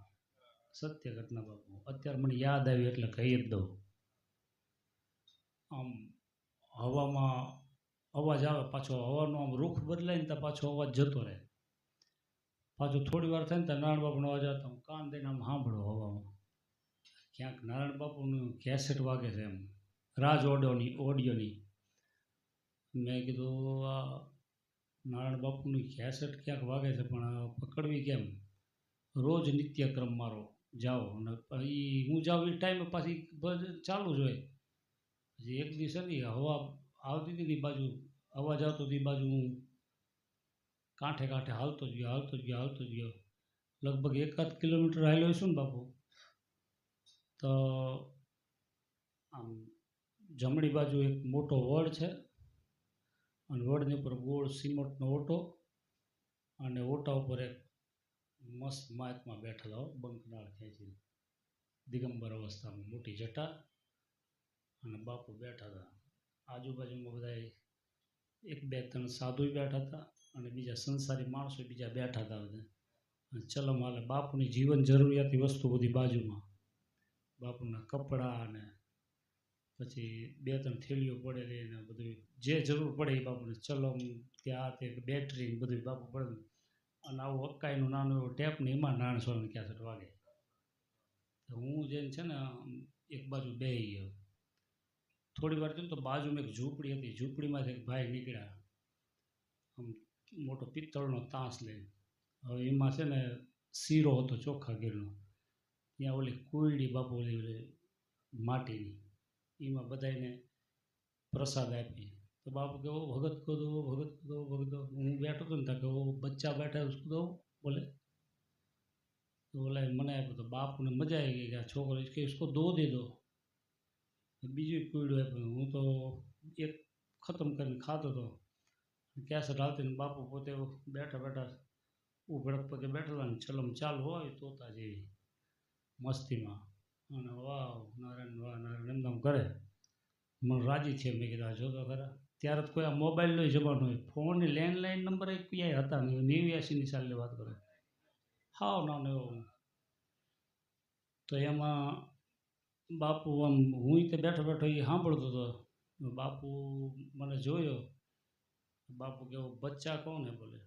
સત્ય ઘટના બાપુ. અત્યારે મને યાદ આવી એટલે કહી જ દઉં. આમ હવામાં અવાજ આવે, પાછો હવાનો આમ રૂખ બદલાય ને તો પાછો અવાજ જતો રહે. પાછું થોડી વાર થાય ને ત્યાં નારાયણ બાપુનો અવાજ આવતો, હું કાન દઈને આમ સાંભળો હવામાં. ક્યાંક નારાયણ બાપુનું કેસેટ વાગે છે એમ, રાજ ઓડિયોની. મેં કીધું આ નારાયણ બાપુની કેસેટ ક્યાંક વાગે છે, પણ પકડવી કેમ? રોજ નિત્યક્રમ મારો જાઓ, અને હું જાઉં એ ટાઈમે પાછી ચાલુ જ હોય. પછી એક દિવસ નહીં, હવા આવતી હતી એ બાજુ, અવાજ આવતો હતી એ બાજુ હું કાંઠે હાલતો જ ગયો. લગભગ 1-8 કિલોમીટર હાલ્યો છું ને બાપુ. તો આમ જમણી બાજુ એક મોટો વડ છે, અને વડની ઉપર ગોળ સિમેન્ટનો ઓટો, અને ઓટા ઉપર એક મસ્ત મહાત્મા બેઠેલો, બંકનાળ ખેંચીને, દિગંબર અવસ્થામાં, મોટી જટા, અને બાપુ બેઠા હતા. આજુબાજુમાં બધા 1-2-3 સાધુ બેઠા હતા, અને બીજા સંસારી માણસો બીજા બેઠા હતા બધા. અને ચલમ હાલે, બાપુની જીવન જરૂરિયાતી વસ્તુ બધી બાજુમાં, બાપુના કપડાં, અને પછી 2-3 થેલીઓ પડેલી, ને બધું જે જરૂર પડે એ બાપુને ચલમ, ત્યાં તે બેટરી બધું બાપુ પડે. અને આવું અક્કાઈનું નાનું એવું ટેપ ને એમાં નારાયણ સ્વામી કેસેટ વાગે. તો હું જઈને છે ને એક બાજુ બેસી ગયો. થોડી વાર થયું તો બાજુમાં એક ઝૂંપડી હતી, ઝૂંપડીમાંથી એક ભાઈ નીકળ્યા, આમ મોટો પિત્તળનો તાંસ લઈને. હવે એમાં છે ને શીરો હતો ચોખ્ખા ઘીનો. ત્યાં ઓલી કુયડી બાપુ ઓલી માટીની, એમાં બધાને પ્રસાદ આપી. તો બાપુ કે ભગત કો દો. હું બેઠો હતો ને ત્યાં કે બચ્ચા બેઠા ઉસકો દો બોલે. તો ઓલા મને આપ્યું. તો બાપુને મજા આવી ગઈ કે આ છોકરો કે इसको दो दे दो. બીજું કુયડું આપ્યું. હું તો એક ખતમ કરીને ખાતો હતો. કેસેટ આવતી ને બાપુ પોતે બેઠા ઉભડક પગે બેઠેલા ને ચલમ ચાલુ હોય તોતા જેવી મસ્તીમાં, અને વાહ નારાયણ એમનામ કરે. મને રાજી છે. મેં કીધું જો તો ખરા. ત્યારે તો કોઈ આ મોબાઈલનો જમાનો હોય, ફોનની લેન્ડલાઇન નંબર એક ક્યાંય હતા નહીં. 89ની સાલની વાત કરે, હાવ નાનો એવો. તો એમાં બાપુ આમ હું તે બેઠો એ સાંભળતો હતો. બાપુ મને જોયો. बापू के वो बच्चा कौन है बोले,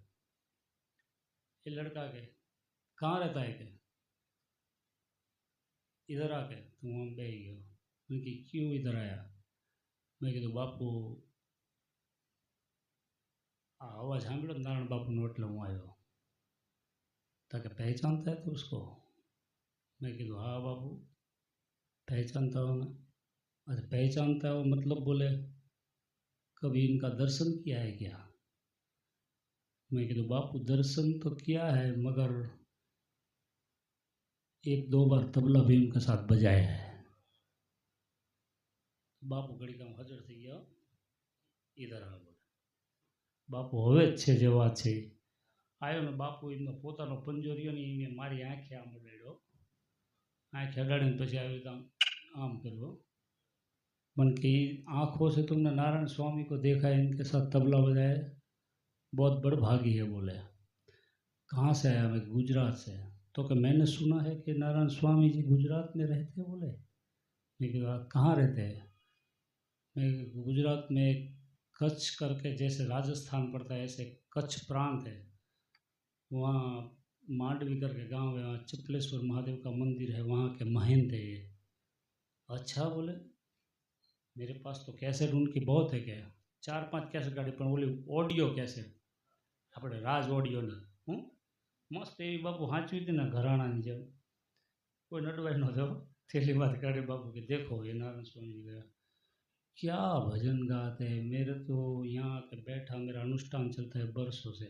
ये लड़का के कहाँ रहता है के इधर आके. तो હું આમ બેસી ગયો. મેં કે ક્यों इधर आया? મેં કીધું બાપુ આ અવાજ સાંભળ્યો નારાયણ બાપુનો એટલે હું આવ્યો. ताकि पहचानता है तो उसको. मैं कहा हाँ बाबू पहचानता हूँ मैं. अरे पहचानता हो मतलब बोले कभी इनका दर्शन किया है क्या? मैं कहा बापू दर्शन तो किया है मगर 1-2 बार तबला भी उनके साथ बजाया है. बापू घड़ी का हजर थी गया. इधर आ बोले बापू હવે જ છે જે વાત છે આવ્યો ને. બાપુ એમનો પોતાનો પંજોરિયો ને એને મારી આંખે આમ અડાડ્યો. आँखें अडाड़ी પછી આવી तो आम करो. मन की आँखों से तुमने नारायण स्वामी को देखा है, इनके साथ तबला बजाया, बहुत बड़भागी है. बोले कहाँ से आया? मैं गुजरात से. तो कि मैंने सुना है कि नारायण स्वामी जी गुजरात में रहते. बोले मैं कहा कहाँ रहते हैं? मैं गुजरात में कच्छ करके, जैसे राजस्थान पड़ता है ऐसे कच्छ प्रांत है, वहाँ मांडवी करके गांव है, वहाँ चिपलेश्वर महादेव का मंदिर है, वहाँ के महंत है ये। अच्छा बोले, मेरे पास तो कैसेट उनकी बहुत है क्या, 4-5 कैसेट गाड़ी पर बोली ऑडियो कैसेट આપણે રાજ ઓડિયોની હું મસ્ત એવી બાપુ સાચવી હતી ને ઘરાણાની જેમ, કોઈ નડવાઈ નહોતો, થેલીમાંથી કાઢી બાપુ કે देखो ये नारायण स्वामी जी गया, क्या भजन गाते हैं। मेरे तो यहाँ के बैठा मेरा अनुष्ठान चलता है बरसों से,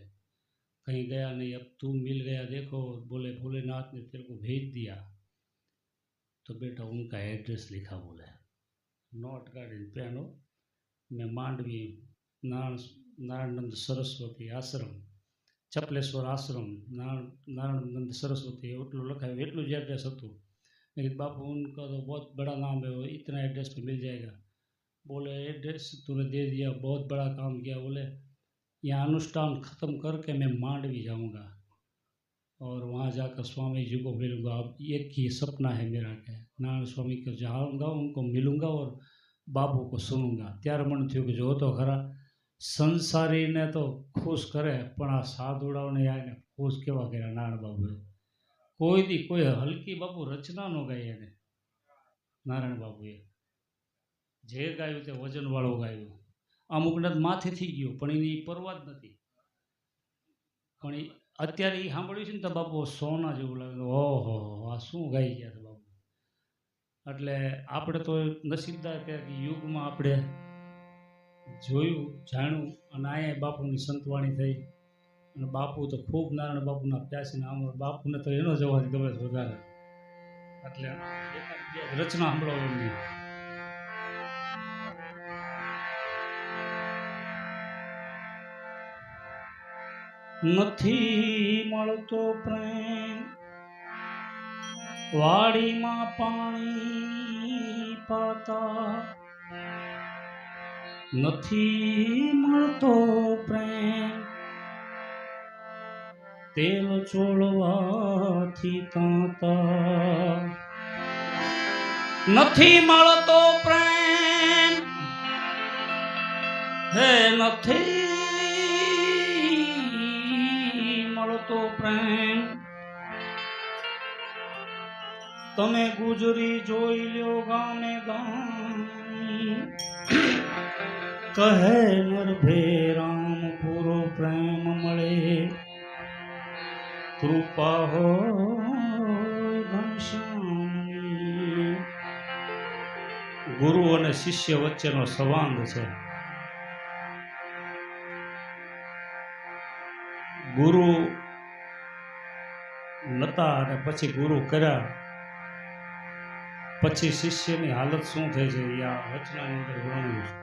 कहीं गया नहीं, अब तू मिल गया देखो, बोले भोलेनाथ ने तेरे को भेज दिया, तो बेटा उनका एड्रेस लिखा, बोले नोट गाड़ी पेनो मैं मांडवी नारायणानंद सरस्वती आश्रम चपलेश्वर आश्रम नारायणानंद सरस्वती એટલું લખાયું, એટલું જ એड्रेस હતું। मैं कहा बापू उनका तो बहुत बड़ा नाम है, वो इतना एड्रेस पे मिल जाएगा। बोले एड्रेस तूने दे दिया, बहुत बड़ा काम किया, बोले यहाँ अनुष्ठान ख़त्म करके मैं मांडवी जाऊँगा और वहाँ जाकर स्वामी जी को मिलूँगा। अब एक ही सपना है मेरा कि नारायण स्वामी को जाऊँगा, उनको मिलूँगा और बाबू को सुनूँगा। त्यारे मन थयुं कि जो तो खरा संसारी ने तो खुश करे, पण आ साधुड़ाओने आने खुश केवा कर्या नारायण बाबुए। कोई दी कोई हल्की बापू रचना नो गाई एने नारायण बाबुए, जे गायुं ते वजनवाळुं गायुं। अमुकने माथे थी गयुं पण एनी परवा ज नथी, पण અત્યારે એ સાંભળ્યું છે ને તો બાપુ સોના જેવું લાગે, ઓહો આ શું ગાઈ ગયા છે બાપુ। એટલે આપણે તો નસીબદાર કે યુગમાં આપણે જોયું જાણ્યું અને અહીંયા બાપુની સંતવાણી થઈ અને બાપુ તો ખૂબ નારાયણ બાપુના પ્યાસીને આમ બાપુને તો એનો જ અવાજ ગમે છે વધારે, એટલે એકાદ બે રચના સાંભળો એમની। નથી મળતો પ્રેમ વાડીમાં પાણી પાતા, નથી મળતો પ્રેમ તેલ ચોળવાથી તાતા, નથી મળતો પ્રેમ હે નથી મળતો પ્રેમ, તમે ગુજરી જોઈ લ્યો ગામે ગામ, કહે નરભે રામ પૂરો પ્રેમ મળે, કૃપા હોય ઘનશ્યામની। ગુરુ અને શિષ્ય વચ્ચેનો સંવાદ છે। ગુરુ નતા અને પછી ગુરુ કર્યા પછી શિષ્યની હાલત શું થઈ છે એ આ રચનાની અંદર વર્ણવ્યું છે।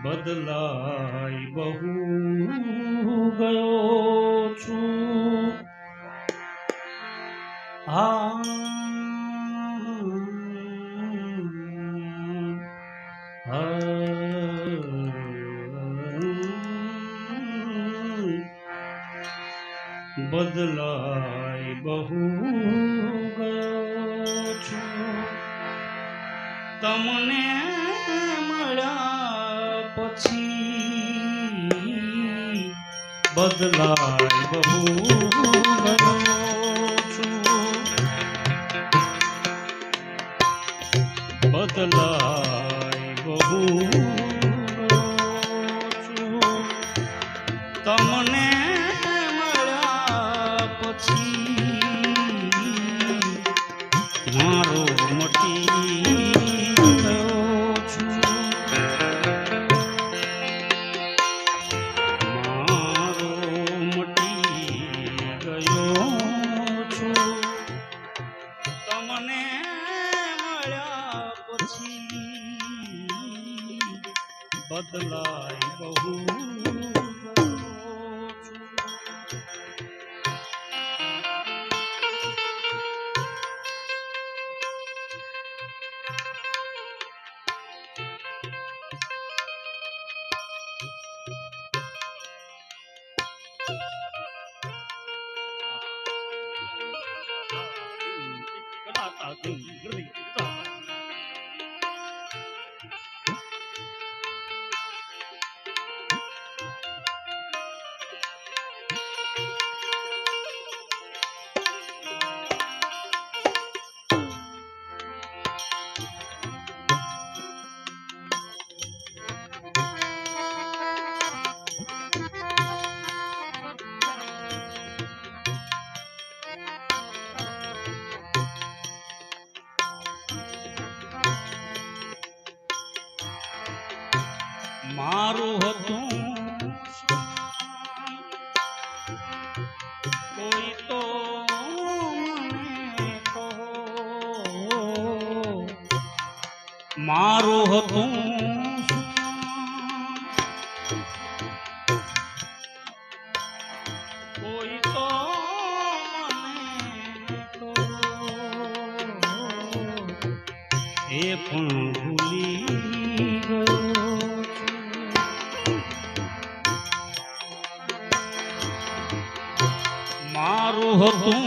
બદલાઈ બહુ ગયો છું બદલાઈ બહુ ગયો છું, તમને મળ્યા પછી બદલાઈ બહુ ગયો છું, બદલાઈ બહુ ગયો છું, તમને મારો મટી ગયો છું, મારો મટી ગયો છું, તમને મળ્યા પછી બદલાઈ બહુ મારું હતું કોઈ તો મને કહો, એ પણ ભૂલી ગયો છું. મારું હતું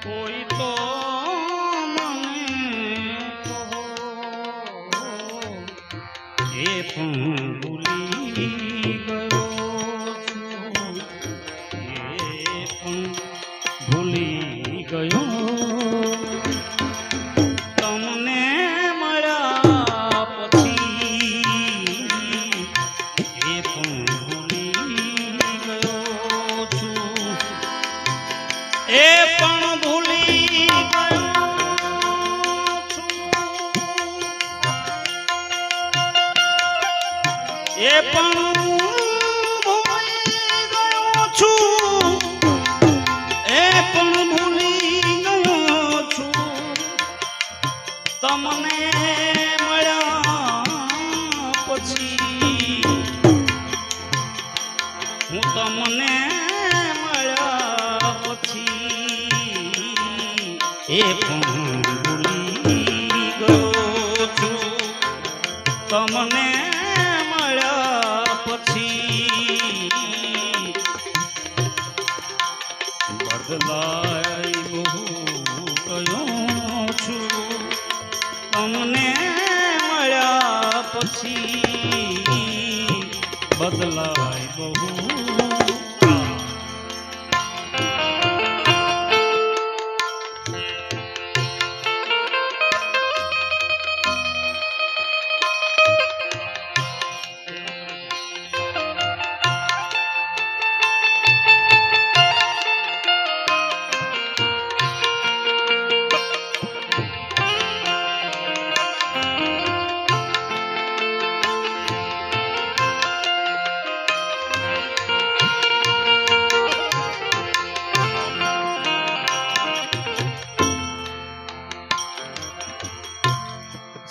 કોઈ તો મને કહો, એ પણ ભૂલી ગયો છું. એ પણ ભૂલી ગયો. તમને મળ્યા પછી એ પણ ભૂલી ગયો છું. એ પણ ભૂલી ગયો છું. એ પણ ભૂલી ગયો છું. એ પણ ભૂલી ગયો છું. તમને મળ્યા પછી હું તમને મળ્યા પછી એ પણ ભૂલી ગયો છું. તમને મળ્યા પછી બદલાઈ બહુ ગયો છું. તમને મળ્યા પછી બદલાઈ બહુ.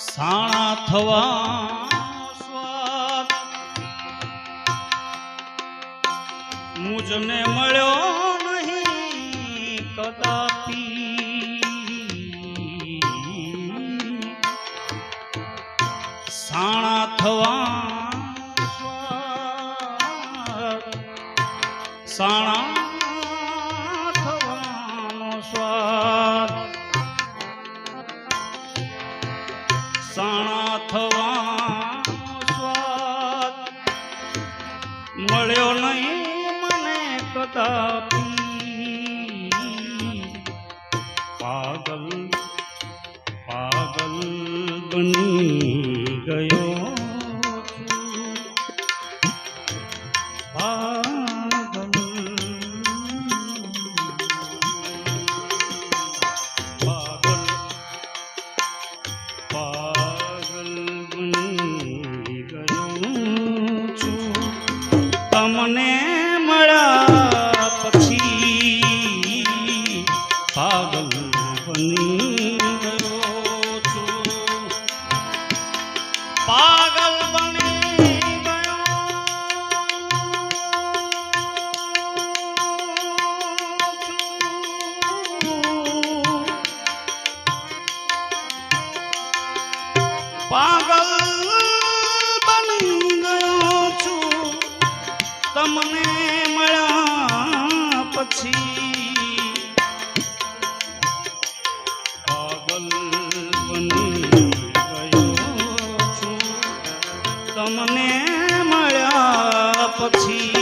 સાણા થવા સ્વાદ મુજને મળ્યો નહીં કદાપી. સાણા થવા સ્વાદ સાણા થવાનો સ્વાદ સાણા થવાનો સ્વાદ મળ્યો નહીં મને કદાપી. પાગલ પાગલ બની ગયો છું. પાગલ પાગલ પાગલ બની ગયો છું. તમને મળ્યા પછી પાગલ બની ગયો છું. પાગલ બની ગયો છું. પાગલ બની ગયો છું. તમને મળ્યા પછી પાગલ બની ગયો છું. તમને મળ્યા પછી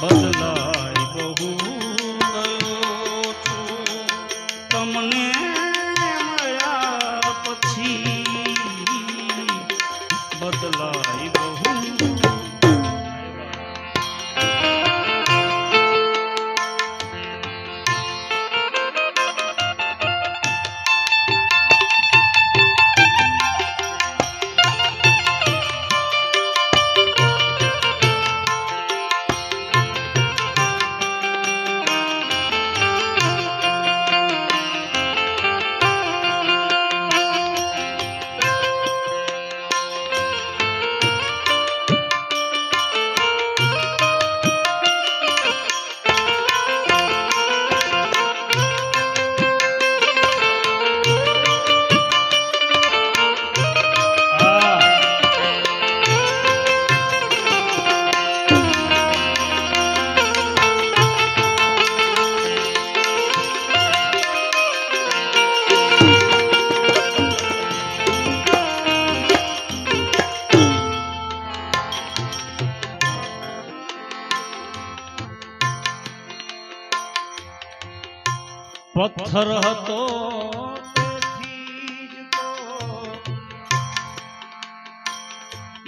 બદલાઈ બહુ ગયો છું. તમને મળ્યા પછી બદલાઈ બહુ. પથ્થર હતો તેથી જ તો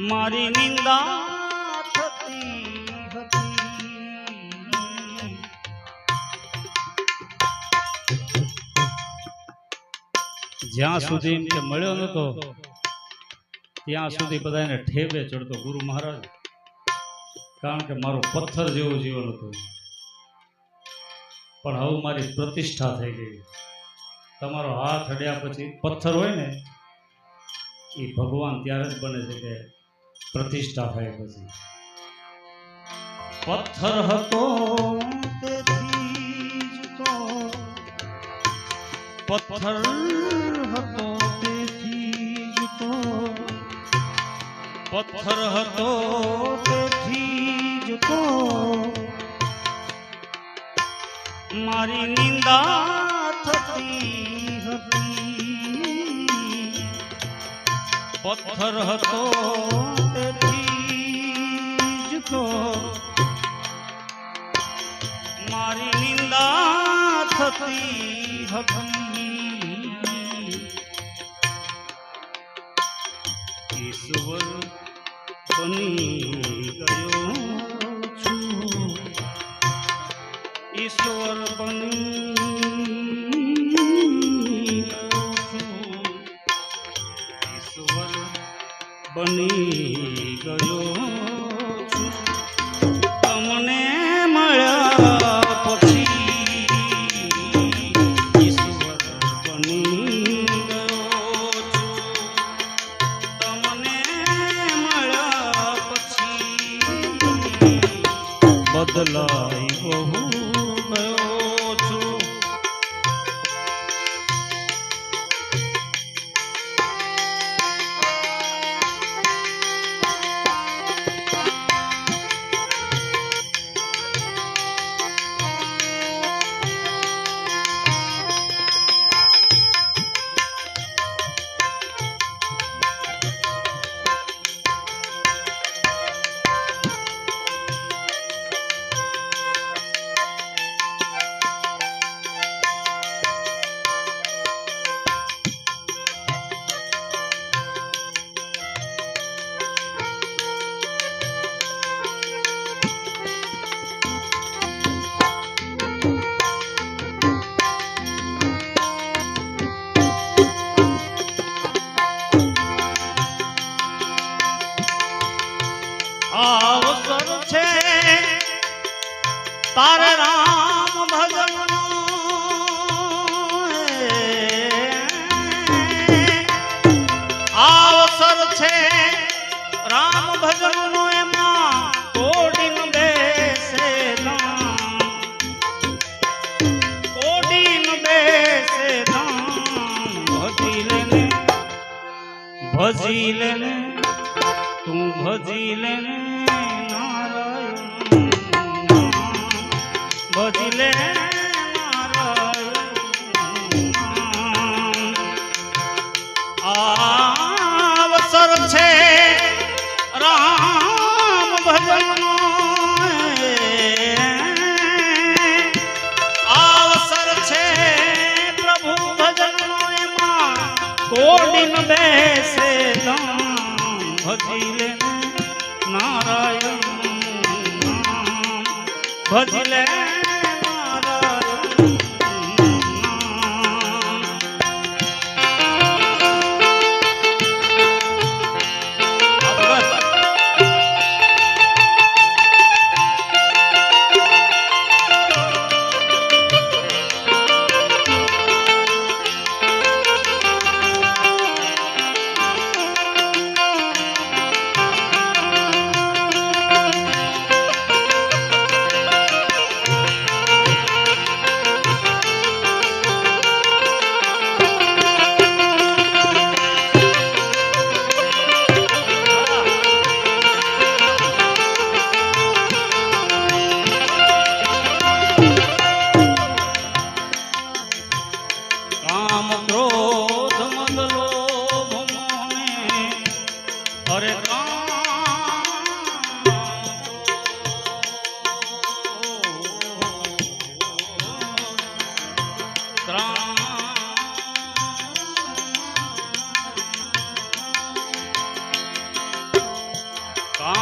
મારી નિંદા થતી હતી. જ્યાં સુધી એમ કે મળ્યો નતો ત્યાં સુધી બધાને ઠેબે ચડતો ગુરુ મહારાજ, કારણ કે મારું પથ્થર જેવું જીવન હતું. પણ હવે મારી પ્રતિષ્ઠા થઈ ગઈ. તમારો હાથ અડ્યા પછી પથ્થર હોય ને એ ભગવાન ત્યારે જ બને છે કે પ્રતિષ્ઠા થાય પછી. પથ્થર હતો તેથી જ તો પથ્થર હતો તેથી જ તો પથ્થર હતો તેથી જ તો મારી નિંદા થતી હતી. પથ્થર હતો તેથી જ તો મારી નિંદા થતી હતી. ઈશ્વર બની ગયો છું, ઈશ્વર બની ગયો છું, ઈશ્વર બની ગયો છું. તમને મળ્યા પછી ઈશ્વર બની ગયો છું. તમને મળ્યા પછી બદલાઈ બહુ ગયો છું. અવસર છે તારે રામ ભજનનો, અવસર છે રામ ભજનનો. એમાં કોડીન બેસે દામ, કોડીન બેસે દામ. ભજી લેને તું ભજી લેને નારાયણ, ભજી લે નારાયણ. અવસર છે રામ ભજનનો, અવસર છે પ્રભુ ભજનનો. એમાં કોડીન બેસે દામ. ભજી લે નારાયણ, ભજી લે નારાયણ.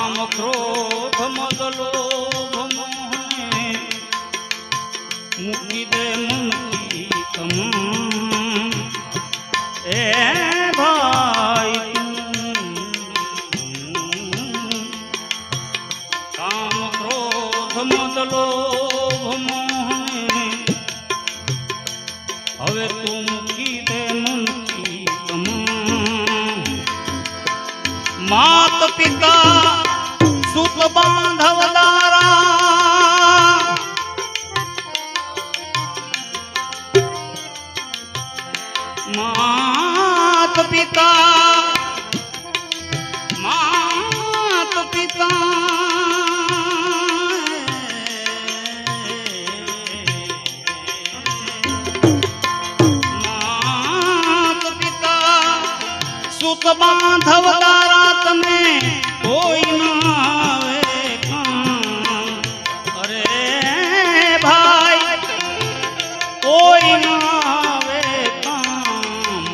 કામ ક્રોધ મદ લોભ મોહને મૂકી દે મનથી તમામ એ ભાઈ કામ ક્રોધ મદ લોભ મોહને હવે તું મૂકી દે મનથી તમામ માત પિતા સુત બાંધવ દારા માત પિતા માત પિતા માત પિતા સુત બાંધવ દારા તમે કોઈ ના આવે કામ અરે ભાઈ કોઈ ના આવે કામ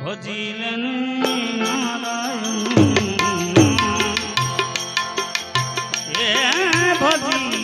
ભજી લેને નારાયણ એ ભજી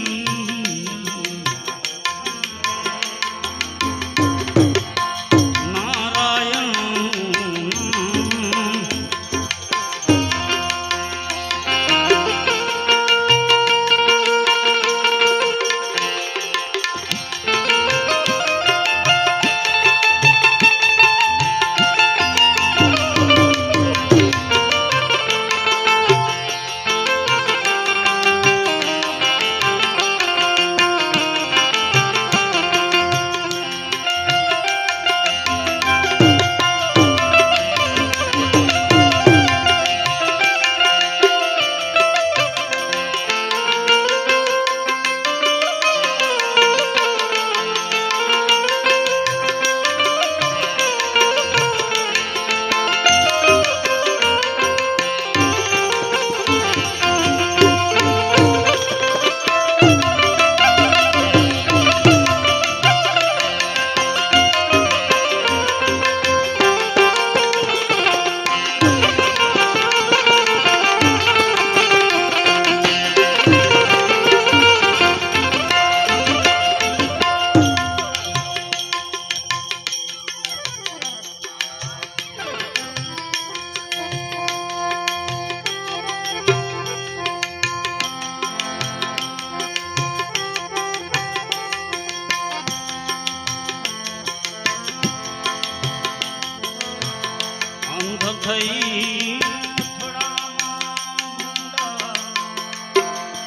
થઈ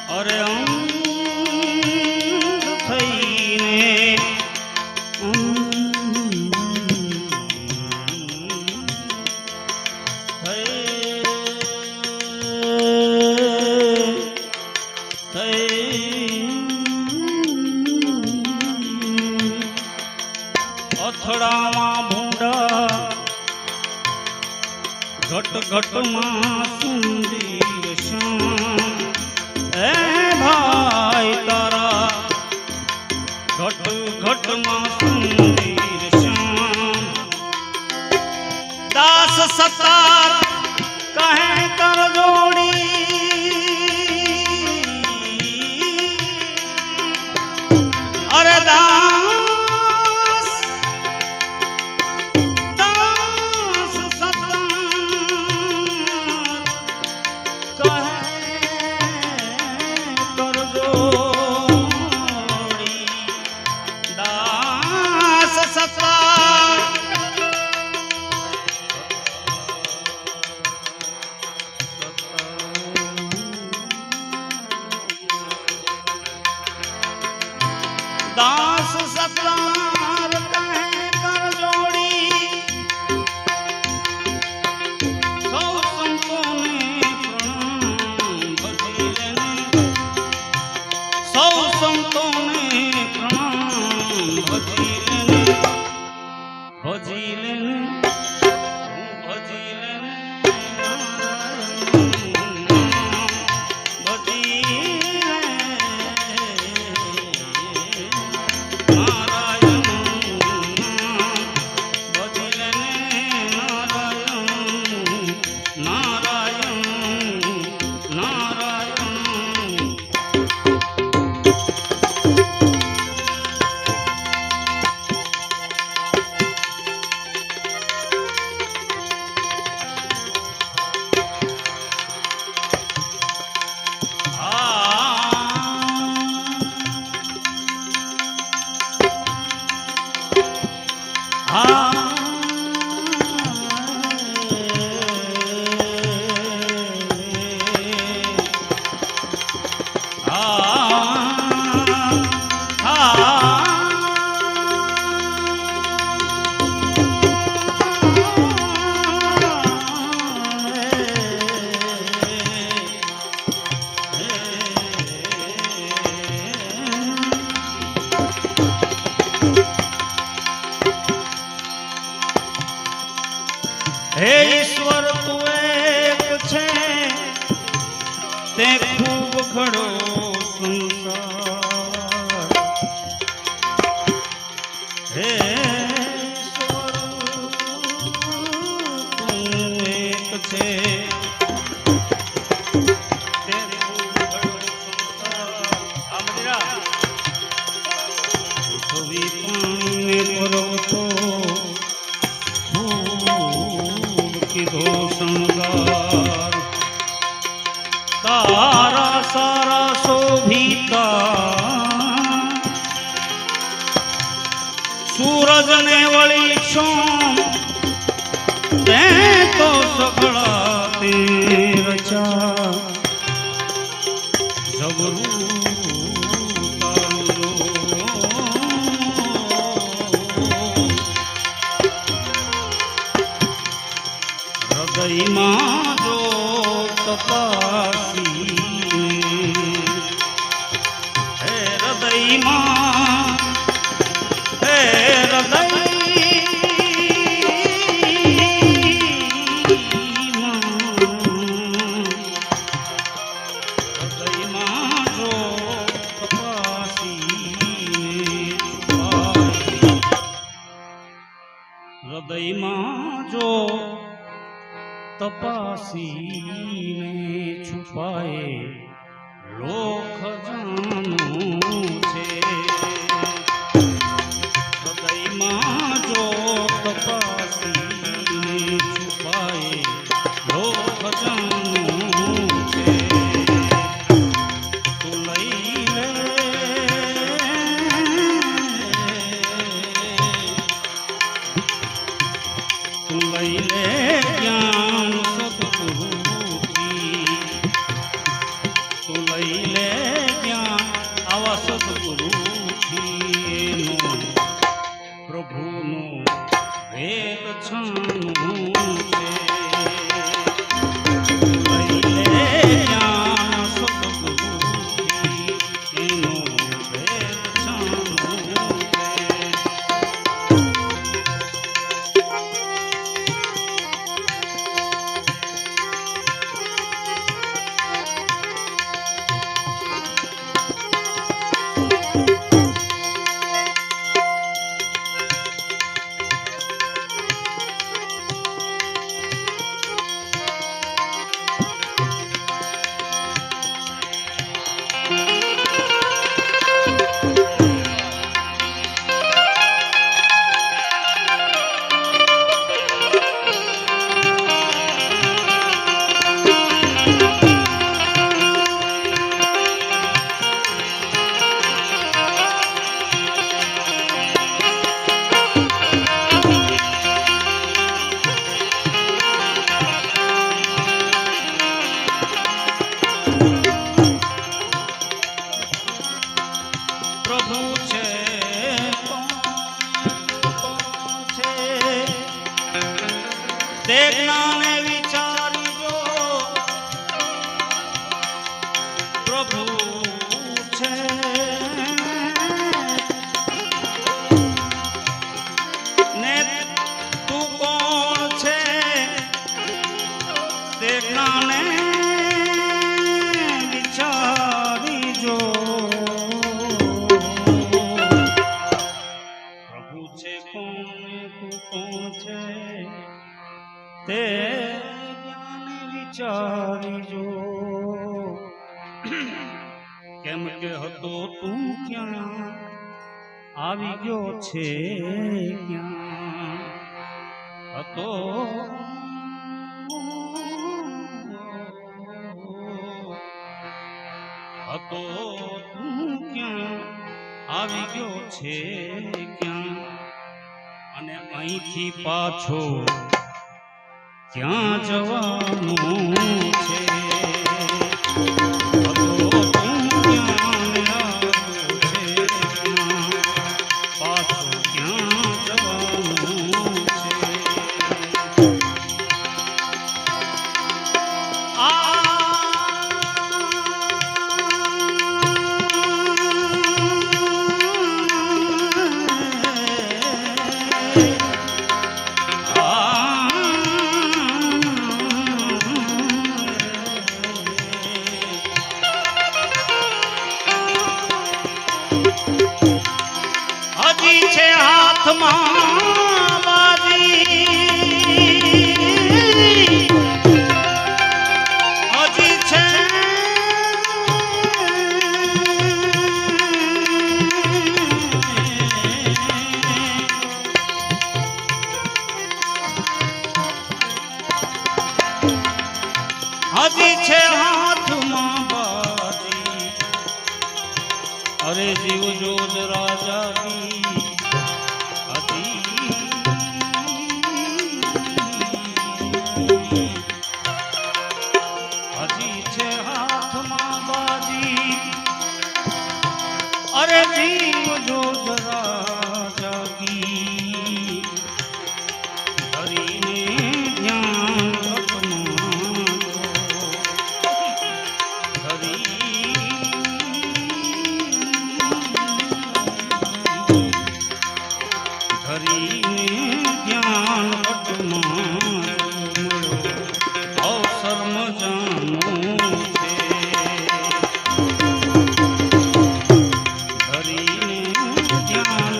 અરે અંધ થઈને અથડામાં ભૂંડા ઘટ ઘટમાં સુંદર શ્યામ એ ભાઈ તારા ઘટ ઘટમાં સુંદર શ્યામ દાસ સતાર કહે કર જોડી અરે દાસ દાસ સતાર ઈશ્વર તું એક છે તે ખૂબ ઘડો સંસાર હે ઈશ્વર તું એક છે તે ખૂબ ઘડો સંસાર આ મદિરા પૃથ્વી પાણીને પર્વતો કીધો શણગાર તારા સારા શોભિતા સૂરજ ને વળી સોમ તે તો સગળા તે રચા જબરું તારું હૃદયમાં જો તપાસી હે હૃદયમાં હે હૃદયમાં જો તપાસી હૃદયમાં જો તપાસીને છુપાએ લોક જાનું છે હૃદયમાં જો તપાસીને છુપાએ લોક જાનું છે તું લઈ લે તું લઈ લે જ્ઞાન સદગુરુથી તું લઈ લે જ્ઞાન આવા સદગુરુથી એનો પ્રભુનો વેદ છાનું છે તું લઈ લે જ્ઞાન સદગુરુથી એનો વેદ છાનું છે પ્રભુ છે તે જ્ઞાને વિચારજો પ્રભુ છે ને તું કોણ છે તે જ્ઞાને વિચારીજો તે જ્ઞાન વિચારીજો કેમ કે હતો તું ક્યાં આવી ગયો છે ક્યાં હતો હતો તું ક્યાં આવી ગયો છે ક્યાં અને અહીંથી પાછો ક્યાં જવાનું છે હતો તું ક્યાં આવ્યો છે ક્યાં પાછો ક્યાં જવાનું છે હાથમાં બાજી હજી છે હજી છે હાથમાં બાજી અરે જીવજો જ રાજા કી હજી છે હાથમાં બાજી અરે જીવજો જ રાજા કી ધરીને ધ્યાન અવસર મજાનું છે ધરીને ધ્યાન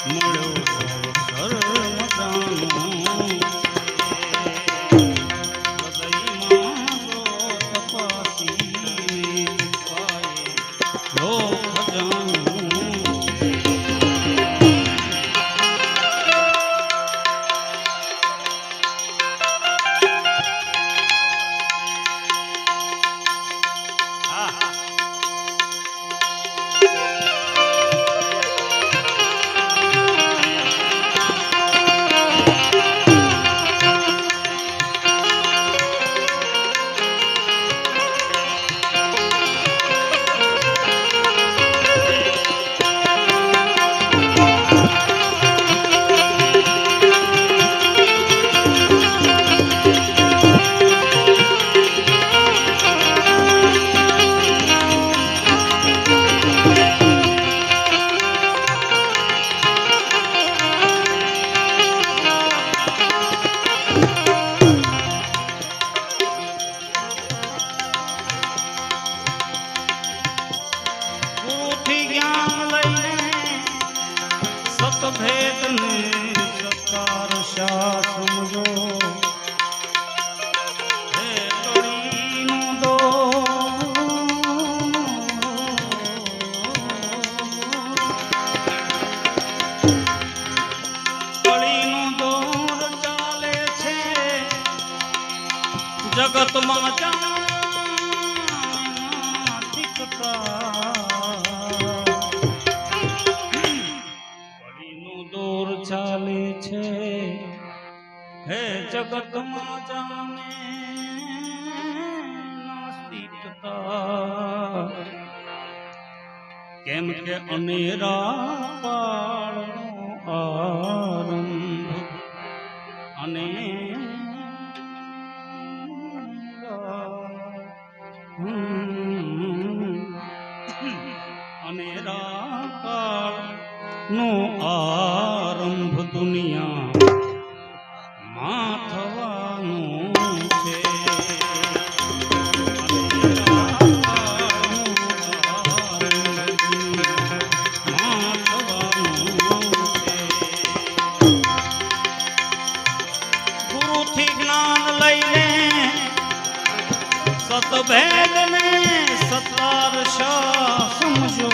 મળ્યો અવસર મજાનું હૃદયમાં તપાસી લો ખજાનું ભેદને સત્કાર શા સમજો હે કળીનો દો કળીનો દોર ચાલે છે જગતમાં ચાલે છે હે જગતમાં જાને નાસ્તિકતા કેમ કે અનેરા કાળનો આરંભ અનેરા કાળનો આરંભ દુનિયા માં થવાનો છે ગુરુથી જ્ઞાન લઈને સતભેદને સતાર શા સમજો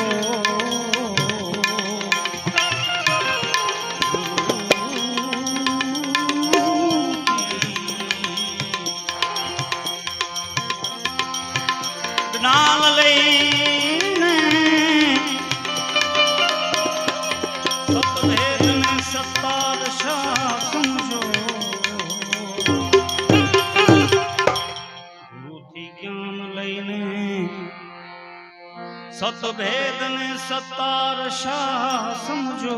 જ્ઞાન લઈને સતભેદને સતાર શા સમજો ગુરુથી જ્ઞાન લઈને સતભેદને સતાર શા સમજો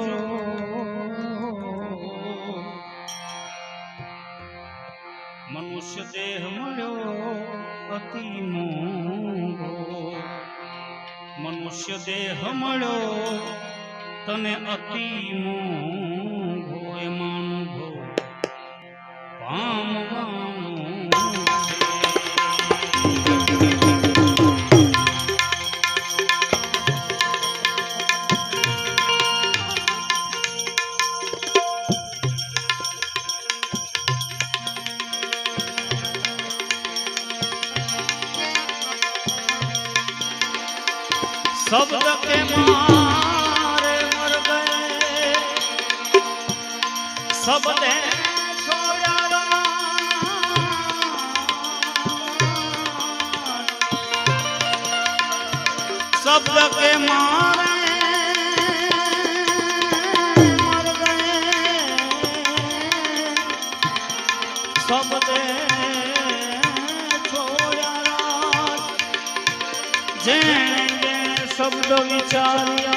મનુષ્ય દેહ મળ્યો અતિ મોંઘો મનુષ્ય દેહ મળ્યો તને અતિ મોંઘો એમાં પામવાનો शब्द के मारे मर गए शब्द छोड़ा शब्द के मारे मर गए शब्द छोड़ा जेने शब्द विचारिया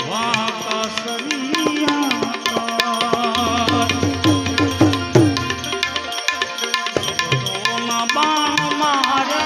वहाँ का सरिया शब्दों न बाण मारा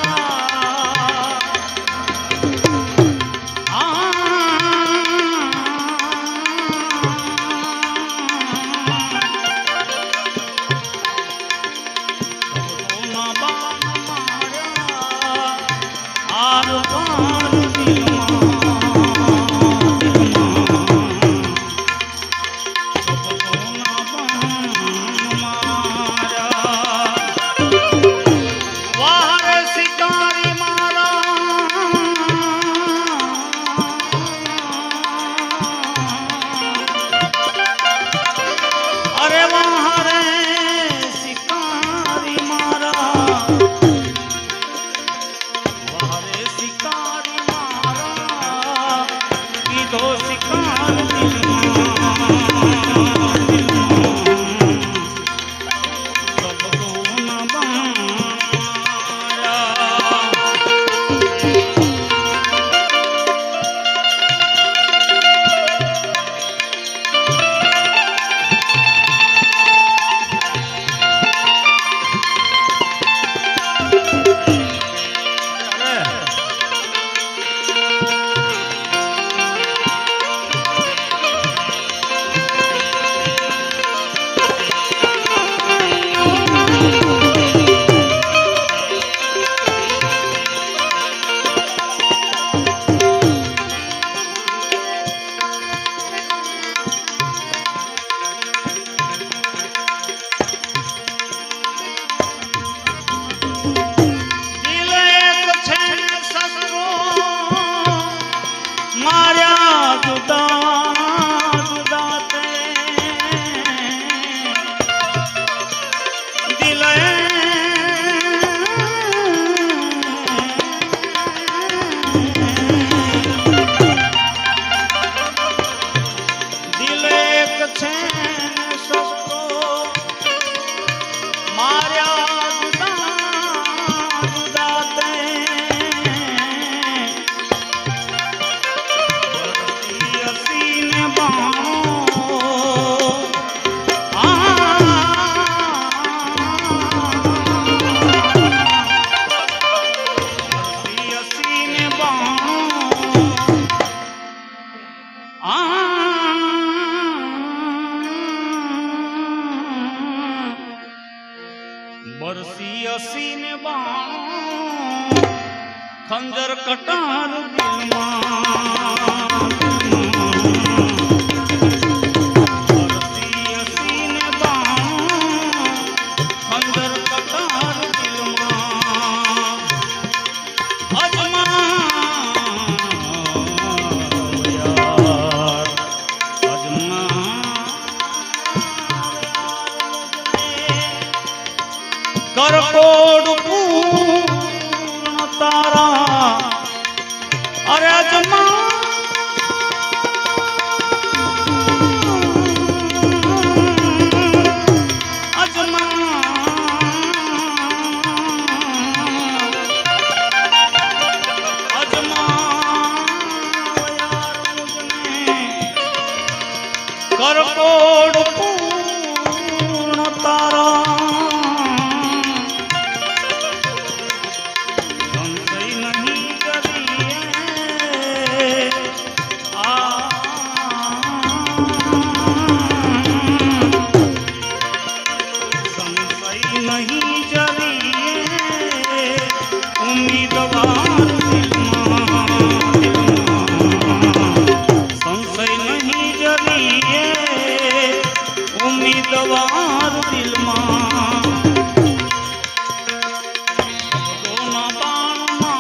बरसी असीन बाणों खंजर कटार बरसी असीन बाणों खंजर कटार अजमा यार अजमा करकोड पूर्ण तारा अरे अजमा अजमा अजमा करकोड पूर्ण तारा उम्मीदवार दिल मां दोना बाण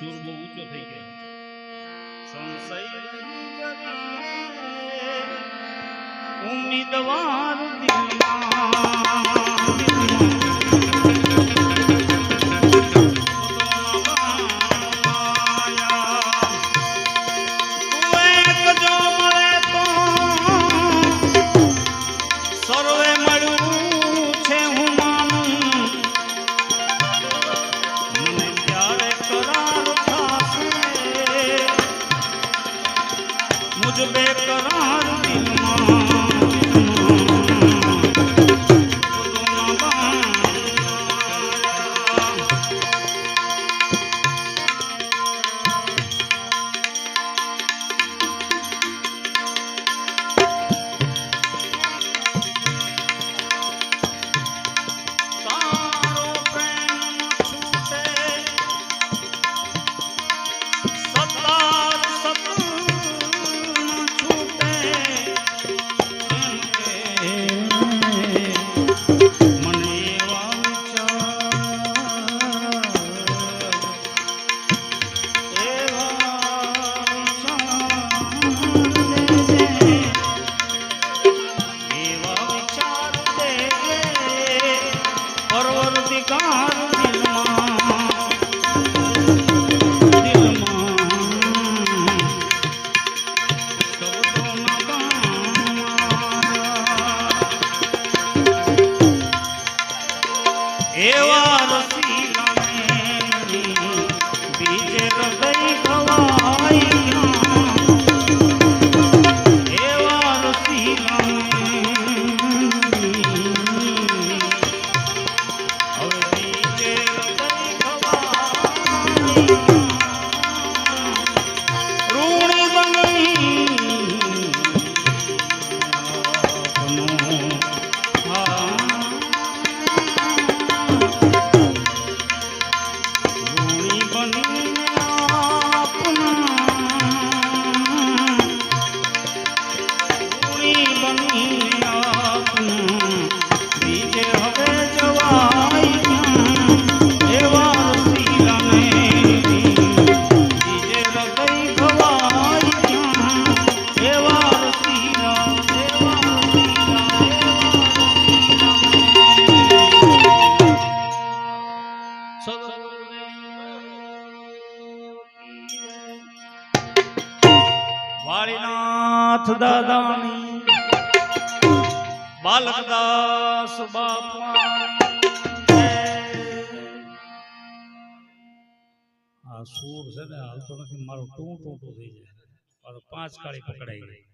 સૂર બહુ ઊંચો થઈ ગયો. સંશય નહીં જરે, ઉમ્મીદવાર સર્વે મળ્યું છે હું માનું, મને ત્યારે કરાર થાશે મુજ બેકરાર દિલમાં. વાળીનાથ દાદાની, બાલકદાસ બાપા. આ સૂર છે ને હાલતો નથી, મારું ટૂંટું થઈ જાય, મારો 5 કાળી પકડાઈ ગઈ.